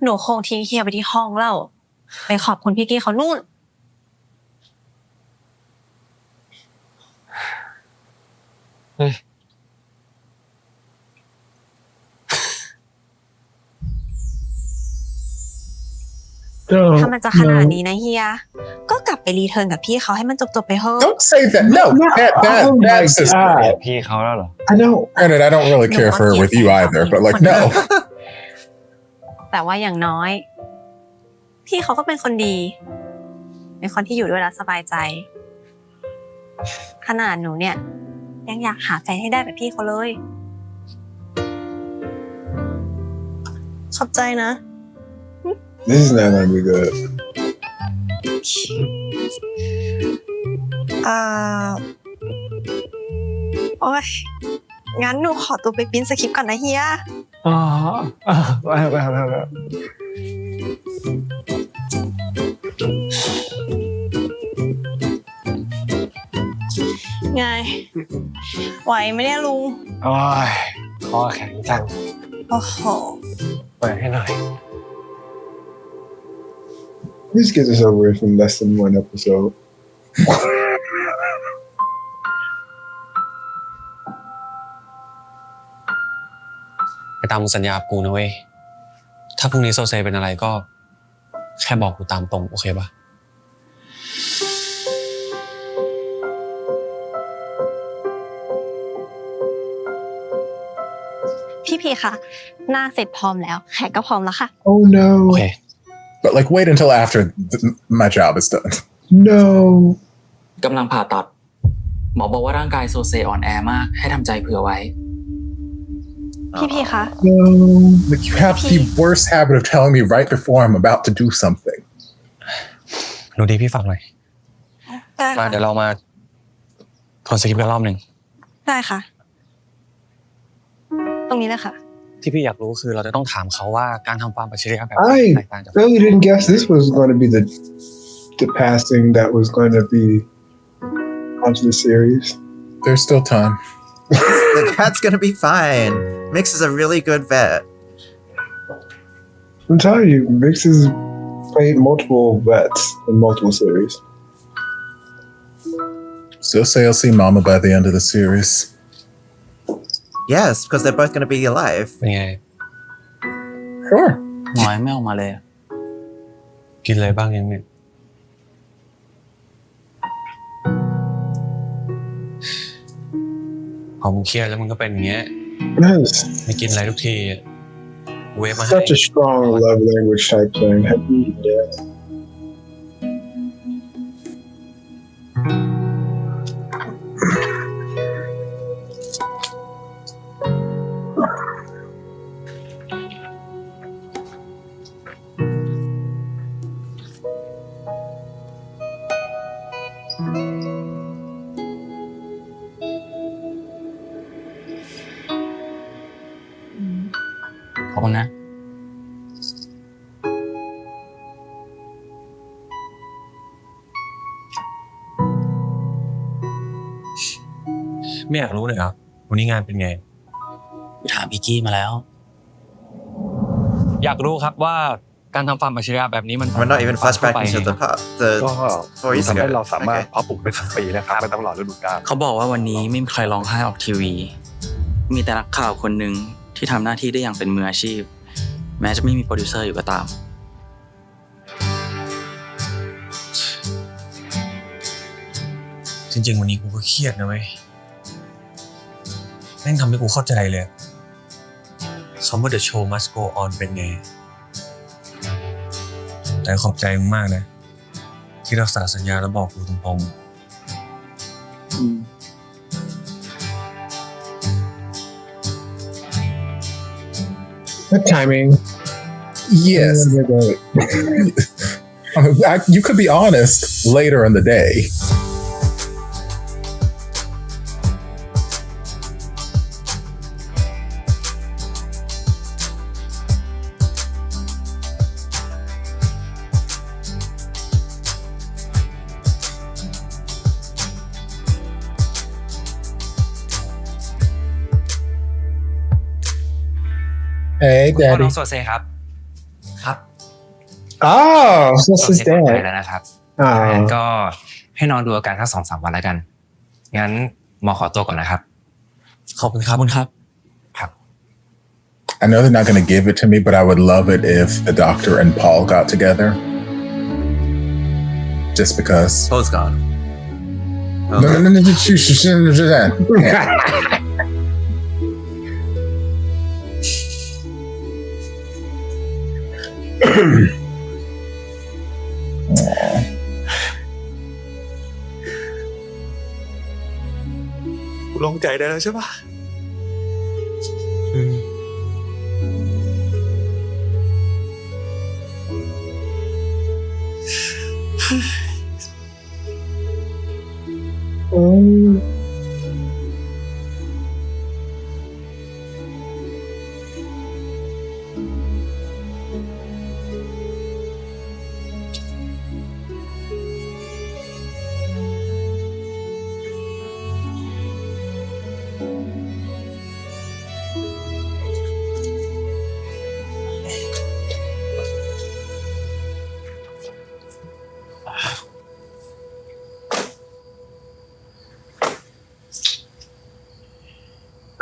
หนูคงทิ้งเฮียไปที่ห้องแล้วไปขอบคุณพี่กี้เขานู่น เ ถ้ามันจะขนาดนี้นะเฮียก็กลับไปรีเทิร์นกับพี่เขาให้มันจบไปเถอะ Don't say that. No, that's sister. พี่เขาแล้วเหรอ I know. Granted, I don't really care for her with you either, but like, no. แต่ว่าอย่างน้อย พี่เขาก็เป็นคนดีเป็นคนที่อยู่ด้วยแล้วสบายใจขนาดหนูเนี่ยยังอยากหาแฟนให้ได้แบบพี่เขาเลยขอบใจนะ This is not gonna be good. โอ้ยงั้นหนูขอตัวไปปริ้นสคริปต์ก่อนนะเฮีย อ๋อไป ไงไหวไหมเนี่ยลุง โอ้ยคอแข็งจัง โอ้โห เปิดให้หน่อย Let's get this over with in less than one episode. ไปตามสัญญากูนะเว้ยถ้าพรุ่งนี้โซเซเป็นอะไรก็แค่บอกกูตามตรงโอเคปะ พี่พีคะหน้าเสร็จพร้อมแล้วแขกก็พร้อมแล้วค่ะ Oh โอ no. เค But like, wait until after my job is done. No. กำลังผ่าตัดหมอบอกว่าร่างกายโซเซอ่อนแอมากให้ทำใจเผื่อไว้ พี่พีคะ No. Like, you have the worst habit of telling me right before I'm about to do something. ดูดีพี่ฝากหน่อย ได้ มา ค่ะ เดี๋ยวเรามาทวนสคริปต์กันรอบหนึ่ง ได้ค่ะ ตรงนี้เลยค่ะ ที่พี่อยากรู้คือเราจะต้องถามเขาว่าการทำฟาร์มปัจฉิมแบบ I แตกต่างจาก really didn't guess this was going to be the passing that was going to be onto the series. There's still time. That's gonna be fine. Mix is a really good vet. I'm telling you, Mix has played multiple vets in multiple series. Still say I'll see Mama by the end of the series. Yes, because they're both gonna be alive. เป็นไง Sure. หมอยังไม่ออกมาเลย กินอะไรบ้างยังเนี่ยพอมึงเครียดแล้วมึงก็เป็นอย่างเงี้ย Yes. ไม่กินอะไรทุกทีเวฟมาให้ Such a strong love language type thing. Happy dad.ขอบคุณนะ ไม่อยากรู้เลยครับวันนี้งานเป็นไง ถามอีกกี้มาแล้ว อยากรู้ครับว่าการทำฟาร์มอัจฉริยะแบบนี้มัน We're not even flashbacking to the ก็ 4 years ทำให้ ago. เราสามารถ Okay. เพาะปลูกเป็นปีนะครับไม่ต้องรอฤดูกาล เขาบอกว่าวันนี้ไม่มีใครร้องไห้ออกทีวี มีแต่นักข่าวคนหนึ่งที่ทำหน้าที่ได้อย่างเป็นมืออาชีพ แม้จะไม่มีโปรดิวเซอร์อยู่ก็ตาม จริงๆวันนี้กูก็เครียดนะเว้ยแม่งทำให้กูเข้าใจเลยคำว่า The show must go on เป็นไงแต่ขอบใจมึงมากนะที่รักษาสัญญาแล้วบอกกูตรงๆ Good timing. Yes. You could be honest later in the day. Hey, คุณพ่อ Daddy. น้องโซเซครับ ครับ Oh, so โซ this เซ is ปลอดภัย dad. แล้วนะครับงั้น Oh. ก็ให้นอนดูอาการสัก 2-3 วันแล้วกัน งั้นหมอขอตัวก่อนนะครับ ขอบคุณครับคุณครับ ครับ I know they're not going to give it to me, but I would love it if the doctor and Paul got together. just because. Poe's gone. No, no, no, no, yeah. ลงใจได้แล้วใช่ปะ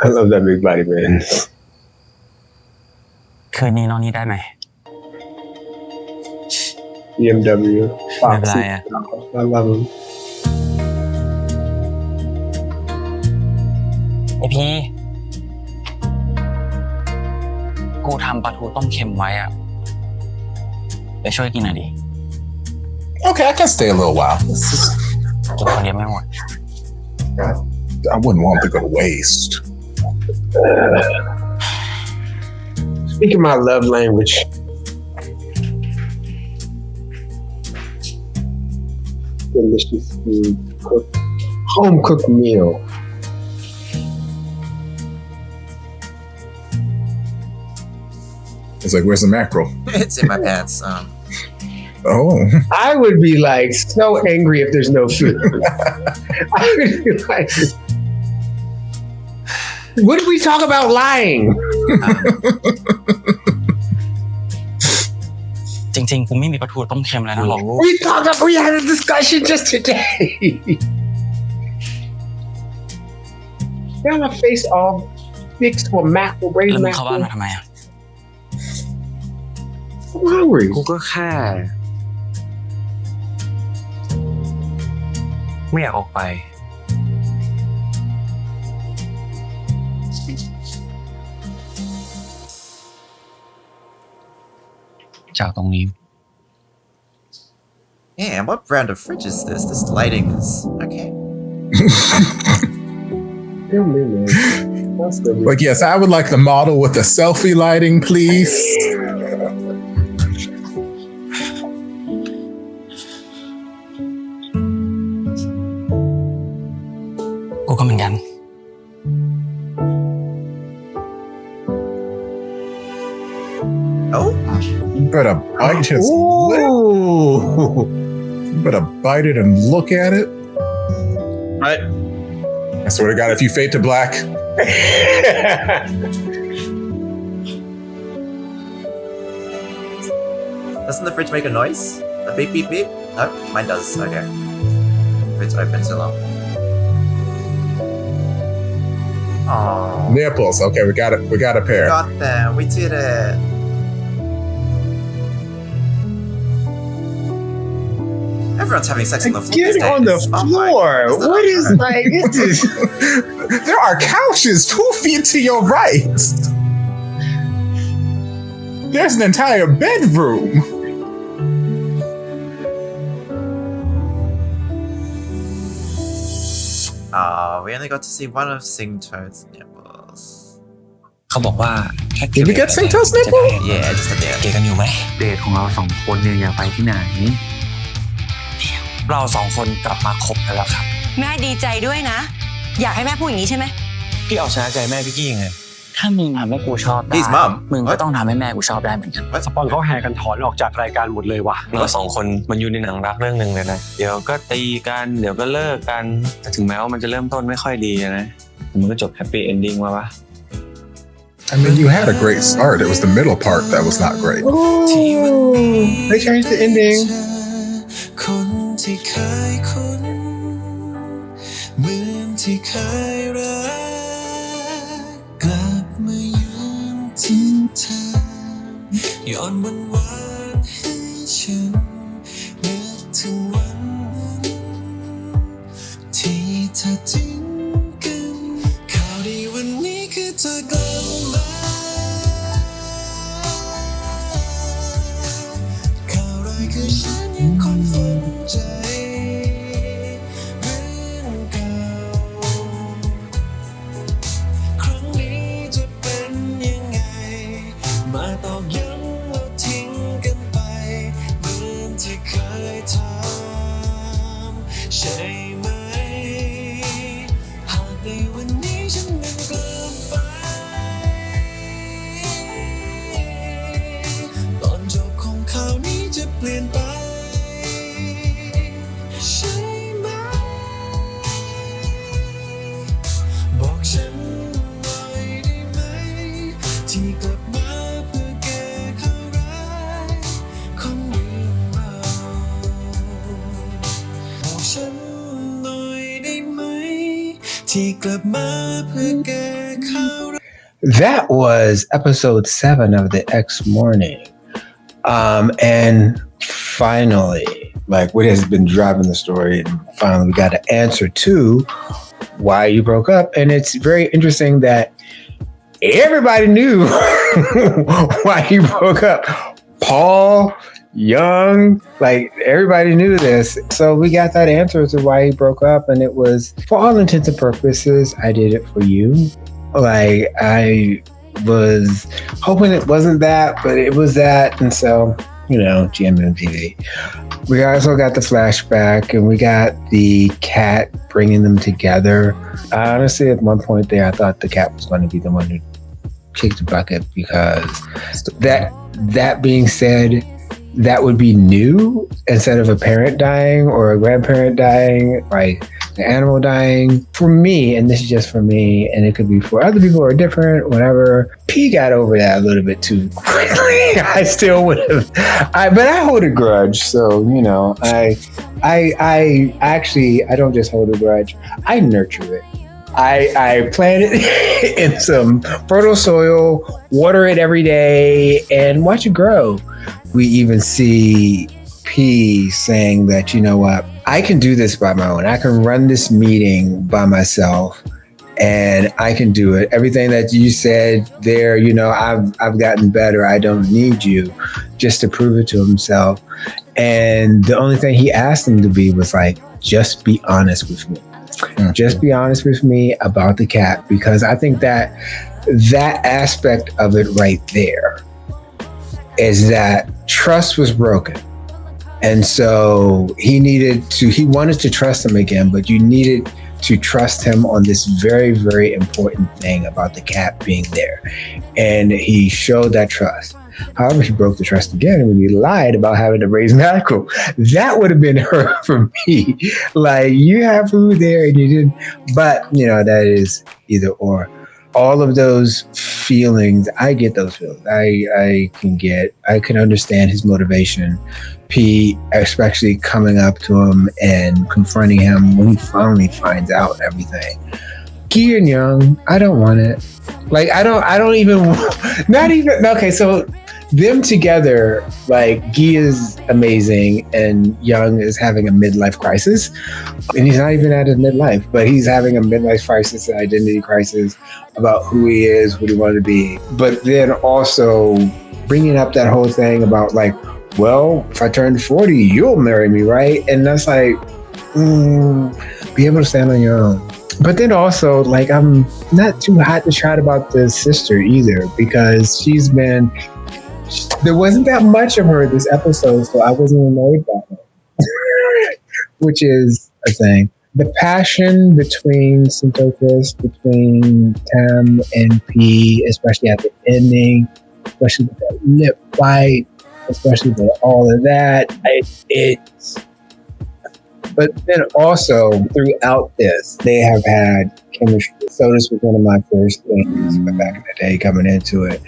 I love that big body man. คืนนี้นอนนี่ได้ไหม BMW. ไม่เป็นไรอะ I love him. ไอพี่กูทำปลาทูต้มเค็มไว้อะไปช่วยกินหน่อยดิ Okay, I can stay a little while. กินคนเดียวไม่หมด I wouldn't want to go to waste. Speaking my love language. Delicious food, home cooked meal. It's like, where's the mackerel? It's in my pants. Oh. I would be like so angry if there's no food. I would be like, what did we talk about lying? จริงๆกูไม่มีปลาทูต้มเค็มแล้วนะหรอก We had a discussion just today. Got my face all fixed for mackerel, แล้ว braised มึงเข้าบ้าน mackerel. มาทำไมอ่ะ I'm hungry. กูก็แค่ ไม่อยากออกไป จากตรงนี้ Man, what brand of fridge is this? This lighting is okay. Like, yes, I would like the model with the selfie lighting, please. กูก็เหมือนกัน Oh, You better bite his lip. You better bite it and look at it. Right. I swear to God, if you fade to black, doesn't the fridge make a noise? A beep beep beep? No, mine does. Okay. Fridge open so long. Oh, nipples. Okay, we got it. We got a pair. got them. We did it. Everyone's having sex on the floor. Get these on the days. Oh my- floor. is that What a- is like? This is There are couches 2 feet to your right. There's an entire bedroom. We only got to see one of Singto's nipples. เขาบอกว่าถ้า Did we get Singto's nipple? Yeah, just a bit. เกกันอยู่ไหม เดทของเราสองคนเนี่ยอยากไปที่ไหน เราสองคนกลับมาคบกันแล้วครับ แม่ดีใจด้วยนะ อยากให้แม่พูดอย่างนี้ใช่ไหม พี่เอาชนะใจแม่พี่กี้ยังไง ถ้ามึงทำให้กูชอบได้ His mom? มึงก็ What? ต้องทำให้แม่กูชอบได้เหมือนกัน สปอนเขาแห่กันถอนออกจากรายการหมดเลยว่ะ เราสองคนมันอยู่ในหนังรักเรื่องหนึ่งเลยนะ เดี๋ยวก็ตีกัน เดี๋ยวก็เลิกกัน แต่ถึงแม้ว่ามันจะเริ่มต้นไม่ค่อยดีนะมันก็จบแฮปปี้เอนดิ้งมาปะ I mean, you had a great start. It was the middle part that was not great. They changed the ending. คนที่เคยคุ้นเหมือนที่เคยรักกลับมายืนที่เธอย้อนวันให้ฉันนึกถึงวัน เธอกลับมาข่าวร้ายคือฉันยังคงฝังใจเรื่องเก่าครั้งนี้จะเป็นยังไงมาตอกย้ำแล้วทิ้งกันไปเหมือนที่เคยทำใช่ไหมหากในวันนี้ฉันนั้นกลับไปตอนจบของข่าวนี้จะเปลี่ยนไปใช่ไหมบอกฉันหน่อยได้ไหมที่กลับมาเพื่อแก้ข่าวร้ายของเรื่องเราบอกฉันหน่อยได้ไหมที่กลับมาเพื่อแก้ข่าวร้าย That was episode 7 of the X Morning. And finally, like what has been driving the story, and finally we got an answer to why you broke up. And it's very interesting that everybody knew why you broke up. Paul, Young, like everybody knew this. So we got that answer to why he broke up. And it was, for all intents and purposes, I did it for you. Like I was hoping it wasn't that, but it was that. And so, you know, GMMTV. We also got the flashback and we got the cat bringing them together. I honestly, at one point there, I thought the cat was going to be the one who kicked the bucket because that being said, that would be new instead of a parent dying or a grandparent dying, like an animal dying. For me, and this is just for me, and it could be for other people who are different, whatever. P got over that a little bit too quickly. I still would have, but I hold a grudge. So, you know, I actually don't just hold a grudge. I nurture it. I plant it in some fertile soil, water it every day, and watch it grow. We even see P saying that, you know what, I can do this by my own. I can run this meeting by myself and I can do it. Everything that you said there, you know, I've gotten better. I don't need you, just to prove it to himself. And the only thing he asked him to be was like, just be honest with me. Mm-hmm. Just be honest with me about the cat, because I think that aspect of it right there is that trust was broken. And so he wanted to trust him again, but you needed to trust him on this very, very important thing about the cat being there. And he showed that trust. However, he broke the trust again when he lied about having to raise medical. That would have been hurt for me. Like, you have food there and you didn't. But, you know, that is either or. All of those feelings, I get those feelings. I can understand his motivation. P, especially coming up to him and confronting him when he finally finds out everything. Key and Young, I don't want it. Like, I don't even, not even, okay, so them together, like, Guy is amazing and Young is having a midlife crisis. And he's not even at his midlife, but he's having a midlife crisis, an identity crisis about who he is, what he wanted to be. But then also bringing up that whole thing about, like, well, if I turn 40, you'll marry me, right? And that's like, be able to stand on your own. But then also, like, I'm not too hot to trot about the sister either, because there wasn't that much of her this episode, so I wasn't annoyed by her, which is a thing. The passion between Synthocus, between Tam and P, especially at the ending, especially with that lip fight, especially with all of that, but then also throughout this, they have had chemistry. So this was one of my first things back in the day coming into it.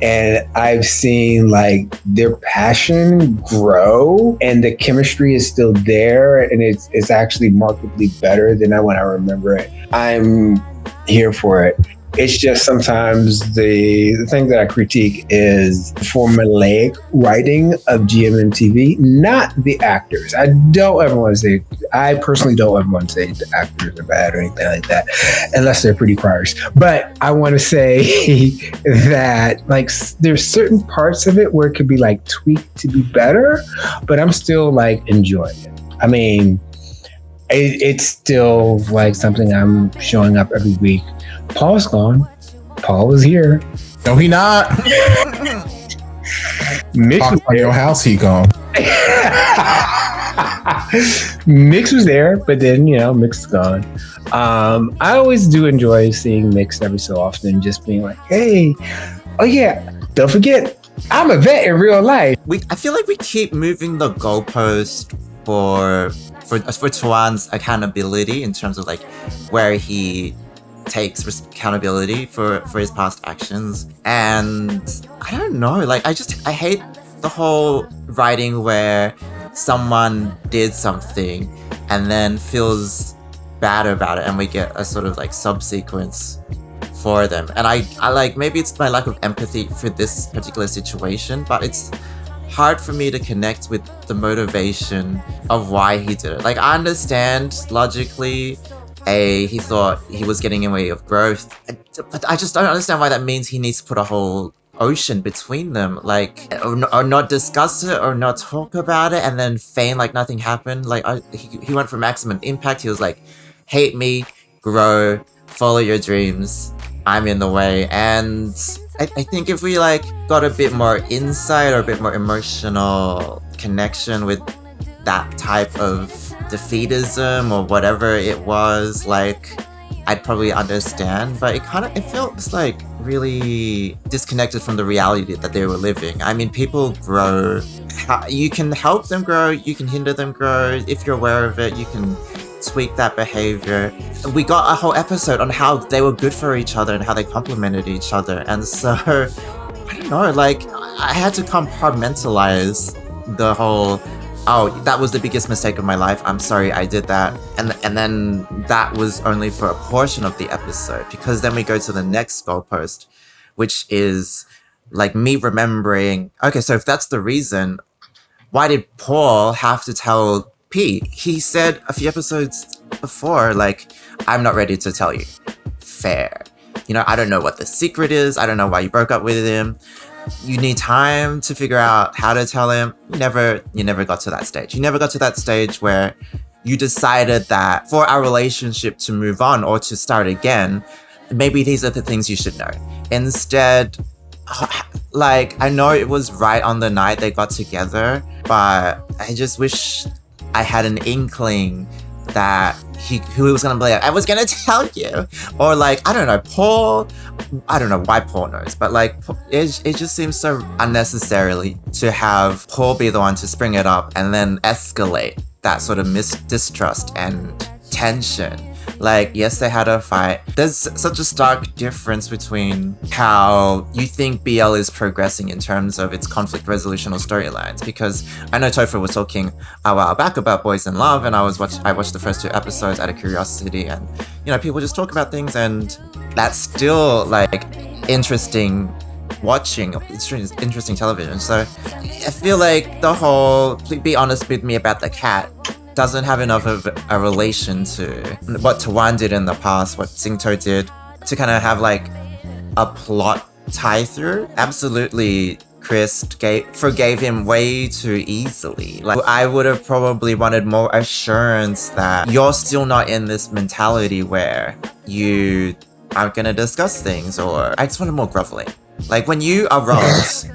And I've seen, like, their passion grow and the chemistry is still there. And it's actually markedly better than when I remember it. I'm here for it. It's just sometimes the thing that I critique is formulaic writing of GMMTV, not the actors. I personally don't ever want to say the actors are bad or anything like that, unless they're pretty criers. But I want to say that like there's certain parts of it where it could be like tweaked to be better, but I'm still like enjoying it. I mean, it's still like something I'm showing up every week. Paul's gone. Paul was here. No, he not. Mix Talk was about your house, he gone. Mix was there, but then Mix is gone. I always do enjoy seeing Mix every so often, just being like, hey, oh yeah, don't forget, I'm a vet in real life. I feel like we keep moving the goalpost for Tawan's accountability in terms of like where he takes accountability for his past actions. And I don't know, like I hate the whole writing where someone did something and then feels bad about it and we get a sort of like subsequence for them. And I like, maybe it's my lack of empathy for this particular situation, but it's hard for me to connect with the motivation of why he did it. Like I understand logically he thought he was getting in the way of growth, but I just don't understand why that means he needs to put a whole ocean between them, like or not discuss it or not talk about it and then feign like nothing happened. Like he went for maximum impact. He was like, hate me, grow, follow your dreams, I'm in the way. And I think if we like got a bit more insight or a bit more emotional connection with that type of defeatism or whatever it was, like I'd probably understand, but it feels like really disconnected from the reality that they were living. I mean, people grow. You can help them grow, you can hinder them grow. If you're aware of it, you can tweak that behavior. We got a whole episode on how they were good for each other and how they complemented each other. And so, I don't know, like I had to compartmentalize the whole, oh, that was the biggest mistake of my life, I'm sorry I did that. And then that was only for a portion of the episode, because then we go to the next goalpost, which is like me remembering, okay, so if that's the reason, why did Paul have to tell P? He said a few episodes before, like, I'm not ready to tell you. Fair. I don't know what the secret is. I don't know why you broke up with him. You need time to figure out how to tell him. You never got to that stage. You never got to that stage where you decided that for our relationship to move on or to start again, maybe these are the things you should know. Instead, like, I know it was right on the night they got together, but I just wish I had an inkling that he was gonna be like, I was gonna tell you, or like, I don't know, Paul, I don't know why Paul knows, but like it just seems so unnecessarily to have Paul be the one to spring it up and then escalate that sort of distrust and tension. Like, yes, they had a fight. There's such a stark difference between how you think BL is progressing in terms of its conflict resolution or storylines. Because I know Topher was talking a while back about Boys in Love, and I watched the first 2 episodes out of curiosity, and people just talk about things, and that's still like interesting watching. It's interesting television. So I feel like the whole be honest with me about the cat doesn't have enough of a relation to what Tawan did in the past, what Singto did, to kind of have like a plot tie through. Absolutely, Chris forgave him way too easily. Like, I would have probably wanted more assurance that you're still not in this mentality where you aren't gonna discuss things, or I just wanted more groveling. Like, when you are wronged,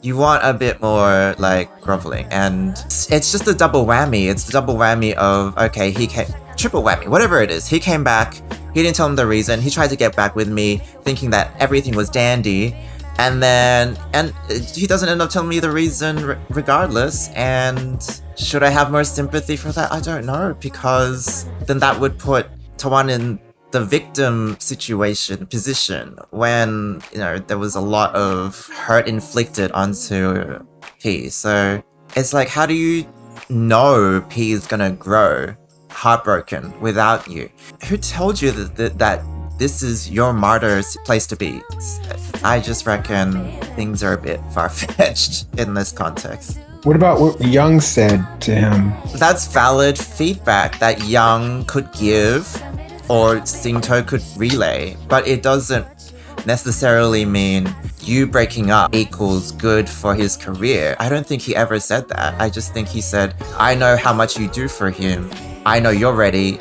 you want a bit more like groveling, and it's just a double whammy. It's the double whammy of, okay, triple whammy, whatever it is. He came back, he didn't tell him the reason, he tried to get back with me thinking that everything was dandy, and he doesn't end up telling me the reason regardless. And should I have more sympathy for that? I don't know, because then that would put Tawan in the victim position when there was a lot of hurt inflicted onto P. So it's like, how do you know P is gonna grow heartbroken without you? Who told you that this is your martyr's place to be. I just reckon things are a bit far-fetched in this context. What about what Young said to him? That's valid feedback that Young could give or Singto could relay, but it doesn't necessarily mean you breaking up equals good for his career. I don't think he ever said that. I just think he said, I know how much you do for him. I know you're ready.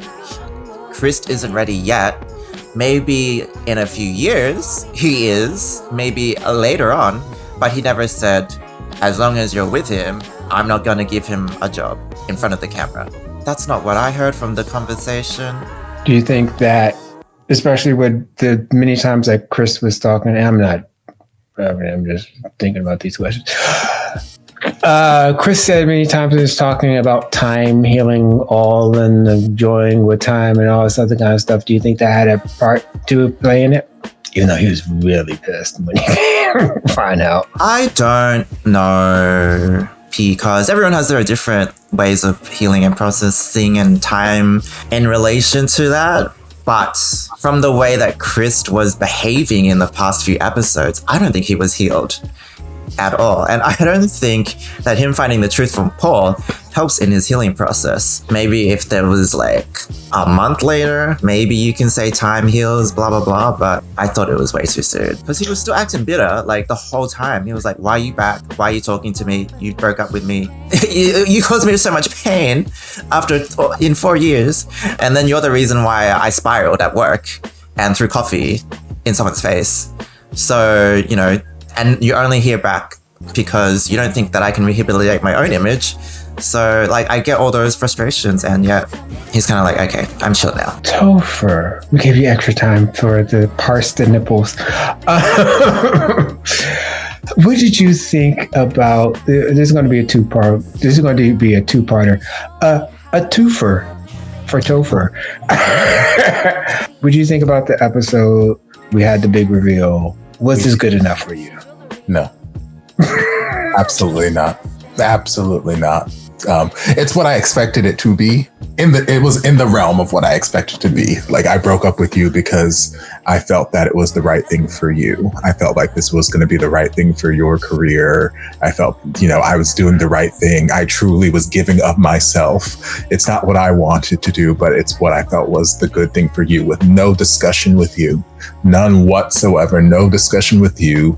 Chris isn't ready yet. Maybe in a few years he is, maybe later on, but he never said, as long as you're with him, I'm not gonna give him a job in front of the camera. That's not what I heard from the conversation. Do you think that, especially with the many times that Chris was talking, I'm just thinking about these questions. Chris said many times he was talking about time healing all and enjoying with time and all this other kind of stuff. Do you think that had a part to play in it? Even though he was really pissed when he find out. I don't know, because everyone has their different ways of healing and processing and time in relation to that. But from the way that Chris was behaving in the past few episodes, I don't think he was healed at all. And I don't think that him finding the truth from Paul helps in his healing process. Maybe if there was like a month later, maybe you can say time heals, blah, blah, blah. But I thought it was way too soon because he was still acting bitter like the whole time. He was like, why are you back? Why are you talking to me? You broke up with me. You caused me so much pain in 4 years. And then you're the reason why I spiraled at work and threw coffee in someone's face. So, you know, and you're only here back because you don't think that I can rehabilitate my own image. So, like, I get all those frustrations, and yet he's kind of like, okay, I'm chill now. Topher, we gave you extra time for the parse the nipples. What did you think about? This is going to be a two-part. This is going to be a two-parter. A twofer for Topher. What did you think about the episode? We had the big reveal. Was this good enough for you? No. Absolutely not. Absolutely not. It's what I expected it to be. It was in the realm of what I expected to be. Like, I broke up with you because I felt that it was the right thing for you. I felt like this was going to be the right thing for your career. I felt, I was doing the right thing. I truly was giving of myself. It's not what I wanted to do, but it's what I felt was the good thing for you, with no discussion with you. None whatsoever. No discussion with you.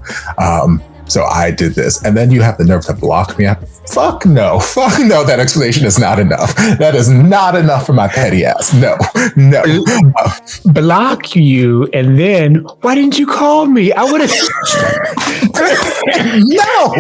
So I did this. And then you have the nerve to block me. Fuck no. That explanation is not enough. That is not enough for my petty ass. No. Block you, and then why didn't you call me? I would have. No,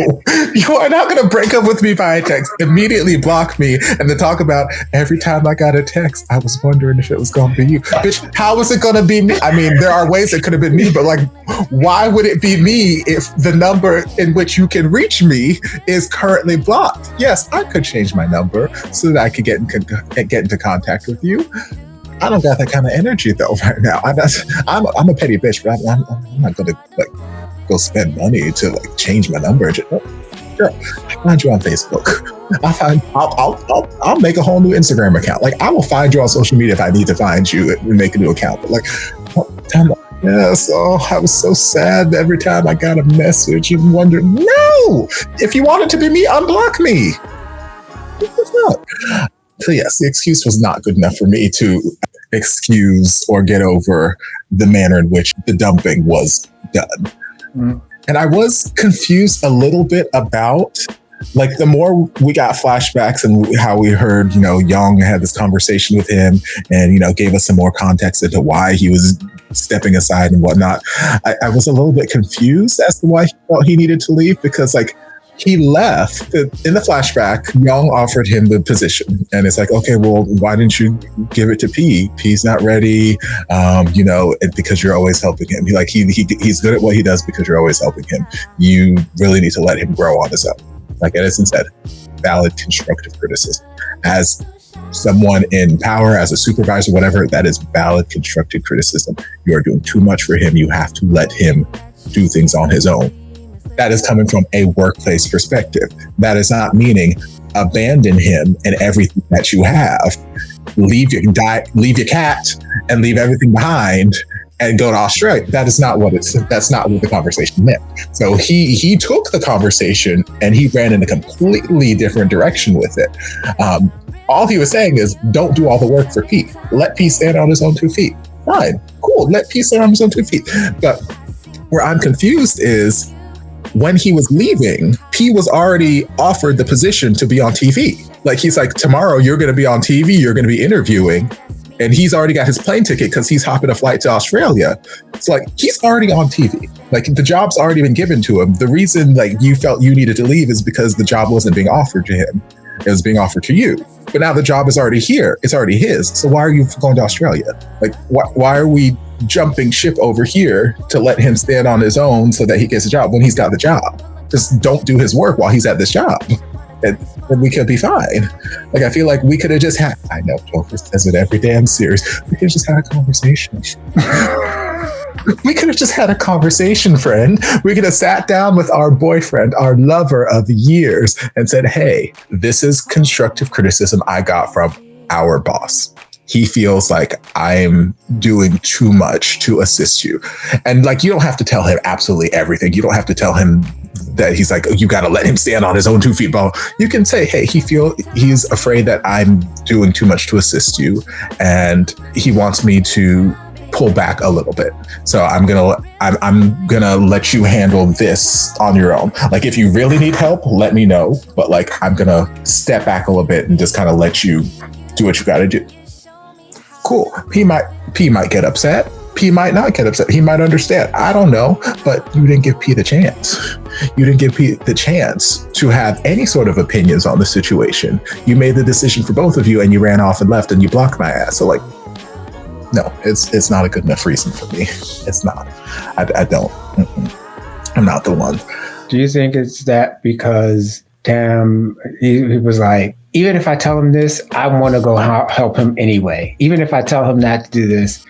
you are not going to break up with me via text, immediately block me, and then talk about every time I got a text, I was wondering if it was going to be you. Bitch, how was it going to be me? I mean, there are ways it could have been me, but like, why would it be me if the number in which you can reach me is currently blocked? Yes, I could change my number so that I could get into contact with you. I don't got that kind of energy though right now. I'm a petty bitch, but I'm not going to like go spend money to like change my number. Girl, I find you on Facebook. I'll make a whole new Instagram account. Like, I will find you on social media if I need to find you and make a new account. But like, yes, I was so sad every time I got a message and wondered, no, if you want it to be me, unblock me. So yes, the excuse was not good enough for me to excuse or get over the manner in which the dumping was done. Mm. And I was confused a little bit about, like, the more we got flashbacks and how we heard, Young had this conversation with him and, gave us some more context into why he was stepping aside and whatnot. I was a little bit confused as to why he felt he needed to leave, because, like, he left. In the flashback, Young offered him the position. And it's like, okay, well, why didn't you give it to P? P's not ready, because you're always helping him. He's good at what he does because you're always helping him. You really need to let him grow on his own. Like Edison said, valid constructive criticism. As someone in power, as a supervisor, whatever, that is valid constructive criticism. You are doing too much for him. You have to let him do things on his own. That is coming from a workplace perspective. That is not meaning abandon him and everything that you have. Leave your cat and leave everything behind and go to Australia. That's not what the conversation meant. So he took the conversation and he ran in a completely different direction with it. All he was saying is, don't do all the work for Pete. Let Pete stand on his own 2 feet. Fine, cool. Let Pete stand on his own 2 feet. But where I'm confused is when he was leaving, he was already offered the position to be on TV. Like, he's like, tomorrow you're going to be on TV, you're going to be interviewing. And he's already got his plane ticket because he's hopping a flight to Australia. It's like, he's already on TV. Like, the job's already been given to him. The reason like you felt you needed to leave is because the job wasn't being offered to him. It was being offered to you. But now the job is already here. It's already his. So why are you going to Australia? Like, why are we jumping ship over here to let him stand on his own so that he gets a job when he's got the job? Just don't do his work while he's at this job. And we could be fine. Like, I feel like we could have just had, I know Topher says it every damn series, we could have just had a conversation. We could have just had a conversation, friend. We could have sat down with our boyfriend, our lover of years, and said, hey, this is constructive criticism I got from our boss. He feels like I'm doing too much to assist you. And like, you don't have to tell him absolutely everything. You don't have to tell him that he's like, you got to let him stand on his own 2 feet. But you can say, hey, he's afraid that I'm doing too much to assist you. And he wants me to pull back a little bit. So I'm gonna let you handle this on your own. Like, if you really need help, let me know. But like, I'm gonna step back a little bit and just kind of let you do what you gotta do. Cool. P might get upset. P might not get upset. He might understand. I don't know. But you didn't give P the chance. You didn't give P the chance to have any sort of opinions on the situation. You made the decision for both of you and you ran off and left and you blocked my ass. So like, no, it's not a good enough reason for me. It's not. I don't. I'm not the one. Do you think it's that because Tam, he was like, even if I tell him this, I want to go help him anyway. Even if I tell him not to do this,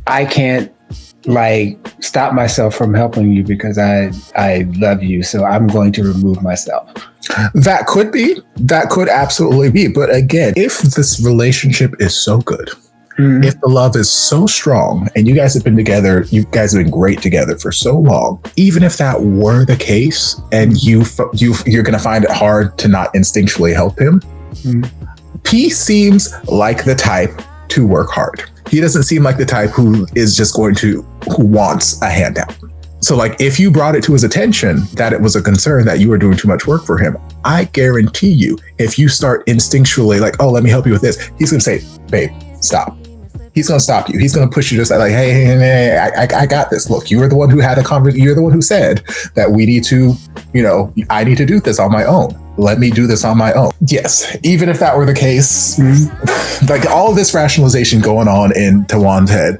I can't like stop myself from helping you because I love you. So I'm going to remove myself. That could be. That could absolutely be. But again, if this relationship is so good, if the love is so strong and you guys have been together, you guys have been great together for so long, even if that were the case and you're going to find it hard to not instinctually help him, P seems like the type to work hard. He doesn't seem like the type who wants a handout. So like, if you brought it to his attention that it was a concern that you were doing too much work for him, I guarantee you, if you start instinctually like, oh, let me help you with this, he's going to say, babe, stop. He's going to stop you. He's going to push you just like, hey, I got this. Look, you were the one who had a conversation. You're the one who said that we need to, I need to do this on my own. Let me do this on my own. Yes, even if that were the case, like all this rationalization going on in Tawan's head,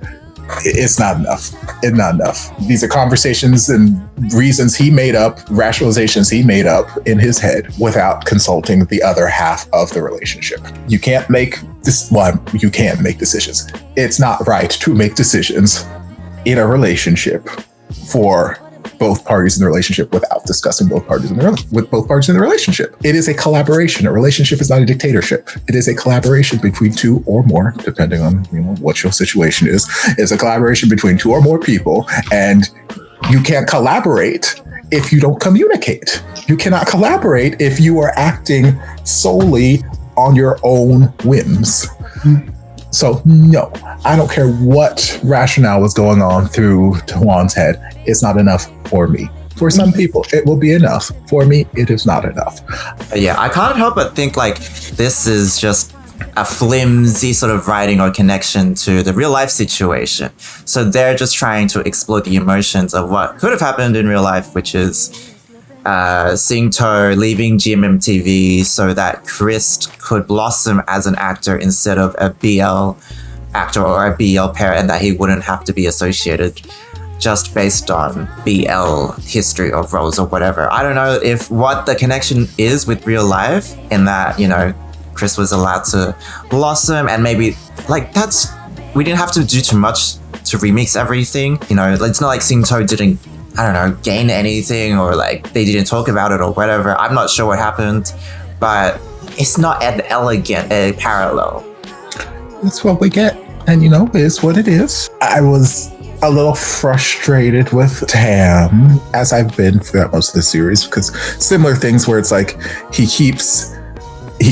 it's not enough. It's not enough. These are conversations and reasons he made up, rationalizations he made up in his head without consulting the other half of the relationship. You can't make this. Well, you can make decisions. It's not right to make decisions in a relationship for both parties in the relationship without discussing both parties in the relationship. It is a collaboration. A relationship is not a dictatorship. It is a collaboration between two or more, depending on what your situation is. It's a collaboration between two or more people, and you can't collaborate if you don't communicate. You cannot collaborate if you are acting solely on your own whims. So no, I don't care what rationale was going on through Tawan's head. It's not enough for me. For some people, it will be enough. For me, it is not enough. Yeah, I can't help but think like this is just a flimsy sort of writing or connection to the real life situation. So they're just trying to explore the emotions of what could have happened in real life, which is Singto leaving GMMTV so that Chris could blossom as an actor instead of a BL actor or a BL pair, and that he wouldn't have to be associated just based on BL history of roles or whatever. I don't know if what the connection is with real life in that, Chris was allowed to blossom, and maybe like we didn't have to do too much to remix everything. It's not like Singto didn't, gain anything, or like they didn't talk about it or whatever. I'm not sure what happened, but it's not an elegant parallel. That's what we get. And it is what it is. I was a little frustrated with Tam, as I've been throughout most of the series, because similar things where it's like he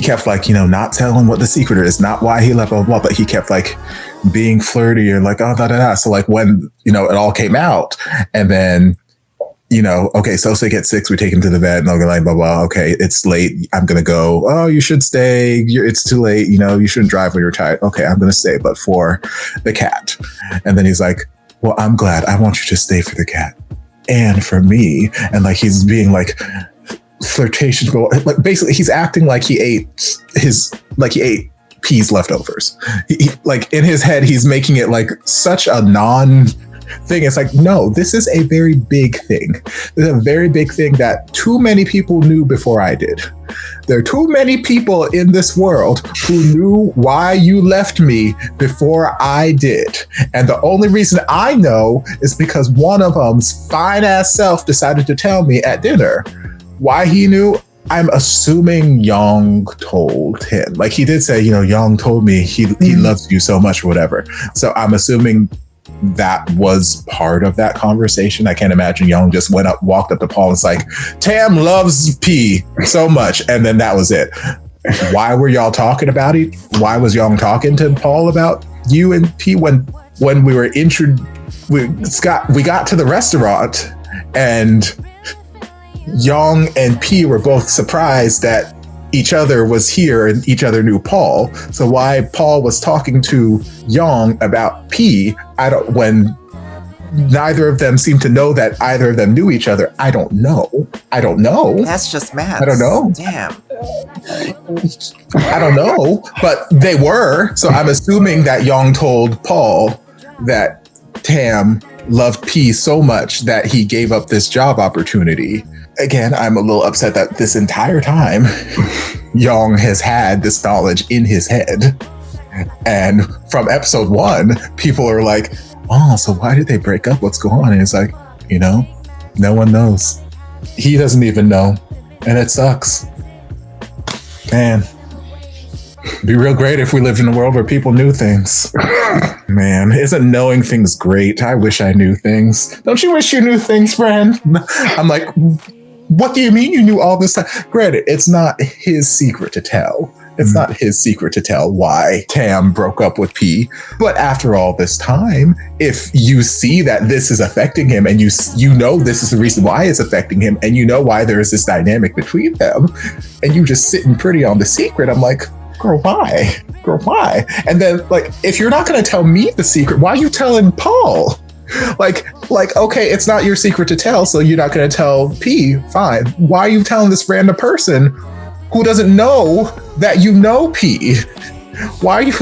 kept like, not telling what the secret is, not why he left, blah, blah, blah, but he kept like being flirty and like, oh, da, da, da. So like when, it all came out and then, okay, so sick at 6, we take him to the vet and they'll go like, blah, blah, okay, it's late. I'm going to go. Oh, you should stay. It's too late. You shouldn't drive when you're tired. Okay, I'm going to stay, but for the cat. And then he's like, well, I'm glad. I want you to stay for the cat and for me. And like, he's being like flirtatious, like basically he's acting like he ate P's leftovers. He, like in his head, he's making it like such a thing. It's like, no, this is a very big thing. This is a very big thing that too many people knew before I did. There are too many people in this world who knew why you left me before I did. And the only reason I know is because one of them's fine ass self decided to tell me at dinner. Why he knew, I'm assuming Young told him. Like he did say, Young told me he loves you so much or whatever. So I'm assuming that was part of that conversation. I can't imagine Young just walked up to Paul and was like, Tam loves P so much. And then that was it. Why were y'all talking about it? Why was Young talking to Paul about you and P when we were we got to the restaurant and Young and P were both surprised that each other was here and each other knew Paul. So why Paul was talking to Young about P, when neither of them seemed to know that either of them knew each other, I don't know. That's just math. I don't know. Damn. I don't know, but they were. So I'm assuming that Young told Paul that Tam loved P so much that he gave up this job opportunity. Again, I'm a little upset that this entire time, Young has had this knowledge in his head. And from episode 1, people are like, oh, so why did they break up? What's going on? And it's like, no one knows. He doesn't even know. And it sucks. Man, it'd be real great if we lived in a world where people knew things. Man, isn't knowing things great? I wish I knew things. Don't you wish you knew things, friend? I'm like, what do you mean you knew all this time? Granted, it's not his secret to tell. It's not his secret to tell why Tam broke up with P. But after all this time, if you see that this is affecting him and you know this is the reason why it's affecting him and you know why there is this dynamic between them and you just sitting pretty on the secret, I'm like, girl, why? And then like, if you're not going to tell me the secret, why are you telling Paul? Like, okay, it's not your secret to tell, so you're not going to tell P. Fine. Why are you telling this random person who doesn't know that you know P? Why are you,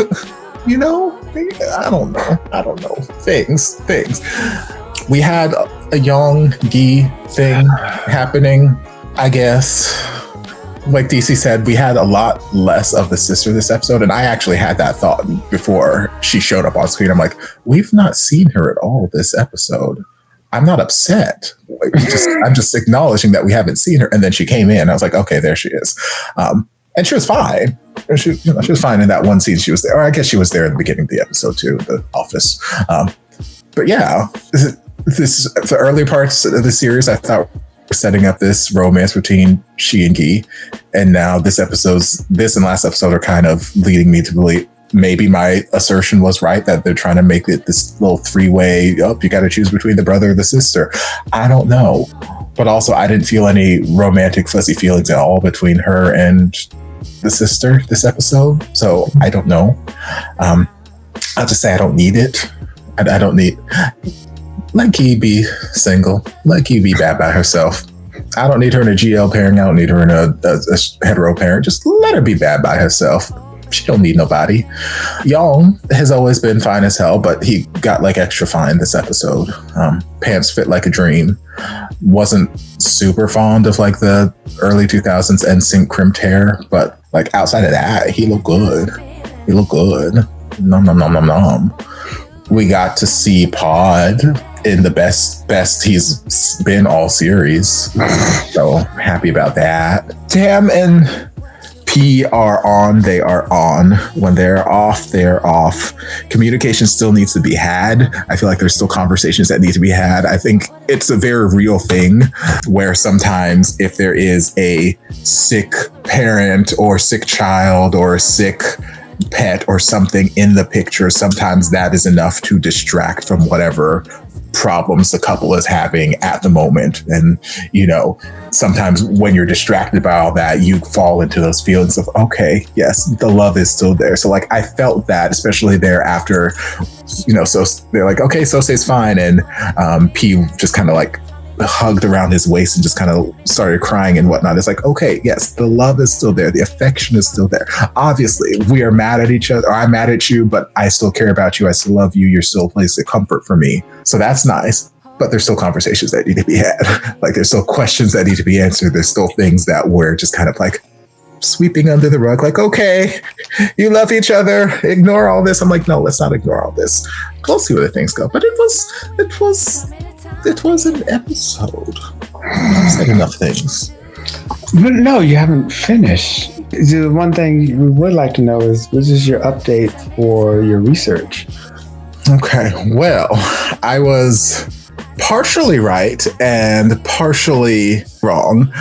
I don't know. Things. We had a Young Gi thing happening, I guess. Like DC said, we had a lot less of the sister this episode, and I actually had that thought before she showed up on screen. I'm like, we've not seen her at all this episode. I'm not upset. I'm just acknowledging that we haven't seen her. And then she came in. I was like, okay, there she is. And she was fine. She was fine in that one scene. She was there. Or I guess she was there at the beginning of the episode too, the office. But yeah, the early parts of the series, I thought setting up this romance between she and Guy, and now this and last episode are kind of leading me to believe maybe my assertion was right, that they're trying to make it this little three-way, you got to choose between the brother or the sister. I don't know, but also I didn't feel any romantic fuzzy feelings at all between her and the sister this episode, so I don't know. I'll just say I don't need it. I don't need. Let Key be single. Let Key be bad by herself. I don't need her in a GL pairing. I don't need her in a hetero pairing. Just let her be bad by herself. She don't need nobody. Young has always been fine as hell, but he got like extra fine this episode. Pants fit like a dream. Wasn't super fond of like the early 2000s NSYNC crimped hair, but like outside of that, he looked good. Nom. We got to see Pod in the best he's been all series. So happy about that. Tam and P are on, they are on. When they're off, they're off. Communication still needs to be had. I feel like there's still conversations that need to be had. I think it's a very real thing where sometimes if there is a sick parent or sick child or a sick pet or something in the picture, sometimes that is enough to distract from whatever problems the couple is having at the moment. And, you know, sometimes when you're distracted by all that, you fall into those feelings of, okay, yes, the love is still there. So like, I felt that, especially there after, you know, so they're like, okay, Sosei's fine. And P just kind of like hugged around his waist and just kind of started crying and whatnot. It's like, okay, yes, the love is still there. The affection is still there. Obviously, we are mad at each other, or I'm mad at you, but I still care about you. I still love you. You're still a place of comfort for me. So that's nice. But there's still conversations that need to be had. Like there's still questions that need to be answered. There's still things that we're just kind of like sweeping under the rug. Like, okay, you love each other. Ignore all this. I'm like, no, let's not ignore all this. We'll see where the things go. But it was an episode. I've said enough things. But no, you haven't finished. The one thing we would like to know is, what is your update for your research? Okay, well, I was partially right and partially wrong.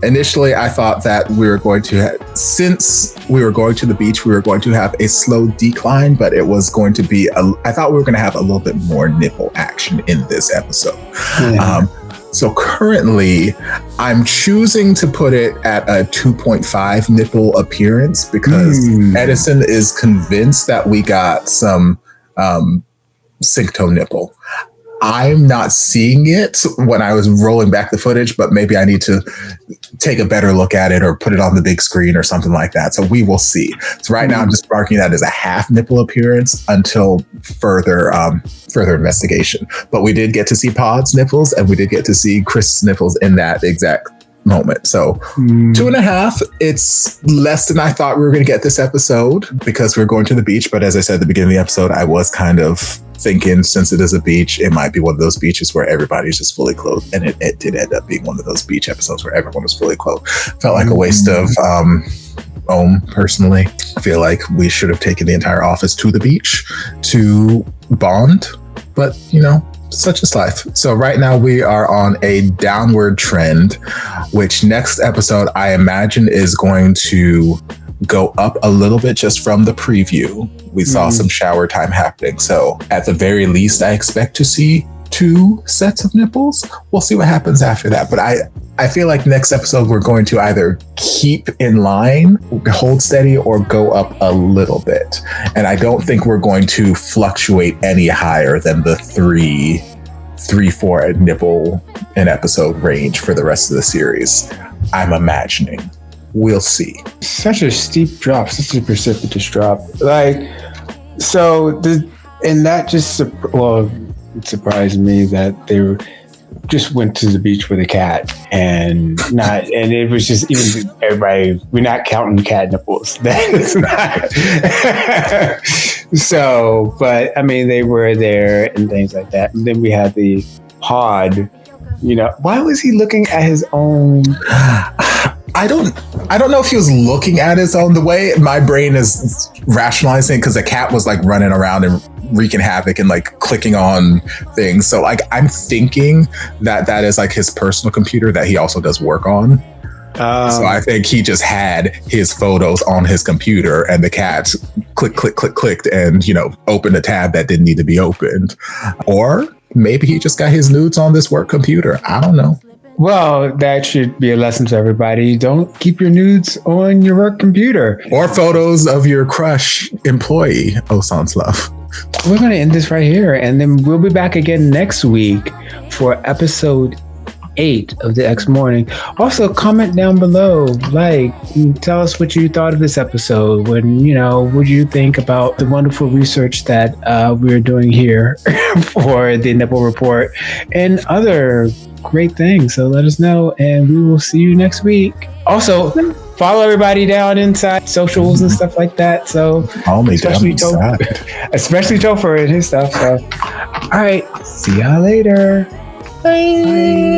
Initially, I thought that we were going to, since we were going to the beach, we were going to have a slow decline, but it was going to be, I thought we were going to have a little bit more nipple action in this episode. Yeah. So currently, I'm choosing to put it at a 2.5 nipple appearance because Edison is convinced that we got some sync toe nipple. I'm not seeing it when I was rolling back the footage, but maybe I need to take a better look at it or put it on the big screen or something like that. So we will see. So right now I'm just marking that as a half nipple appearance until further investigation. But we did get to see Pod's nipples and we did get to see Chris' nipples in that exact moment. So 2.5, it's less than I thought we were going to get this episode because we're going to the beach. But as I said at the beginning of the episode, I was kind of thinking, since it is a beach, it might be one of those beaches where everybody's just fully clothed. And it did end up being one of those beach episodes where everyone was fully clothed. Felt like a waste of personally. I feel like we should have taken the entire office to the beach to bond. But, you know, such is life. So right now we are on a downward trend, which next episode I imagine is going to go up a little bit just from the preview. We saw some shower time happening. So at the very least, I expect to see 2 sets of nipples. We'll see what happens after that. But I feel like next episode, we're going to either keep in line, hold steady, or go up a little bit. And I don't think we're going to fluctuate any higher than the 3-4 nipple an episode range for the rest of the series. I'm imagining. We'll see. Such a steep drop, such a precipitous drop. Like, so, and that just, well, it surprised me that they just went to the beach with a cat and it was just, even everybody, we're not counting cat nipples. That is not. So, but I mean, they were there and things like that. And then we had the Pod, you know, why was he looking at his own? I don't know if he was looking at his own. The way my brain is rationalizing, because the cat was like running around and wreaking havoc and like clicking on things. So like, I'm thinking that is like his personal computer that he also does work on. So I think he just had his photos on his computer and the cat clicked and, you know, opened a tab that didn't need to be opened. Or maybe he just got his nudes on this work computer. I don't know. Well, that should be a lesson to everybody. Don't keep your nudes on your work computer. Or photos of your crush employee. Oh, sounds love. We're going to end this right here. And then we'll be back again next week for episode 8 of the X Morning. Also, comment down below. Like, tell us what you thought of this episode. What do you think about the wonderful research that we're doing here for the Nipple Report and other great things. So let us know, and we will see you next week. Also, follow everybody down inside socials and stuff like that. So especially Topher and his stuff. So all right, see y'all later. Bye.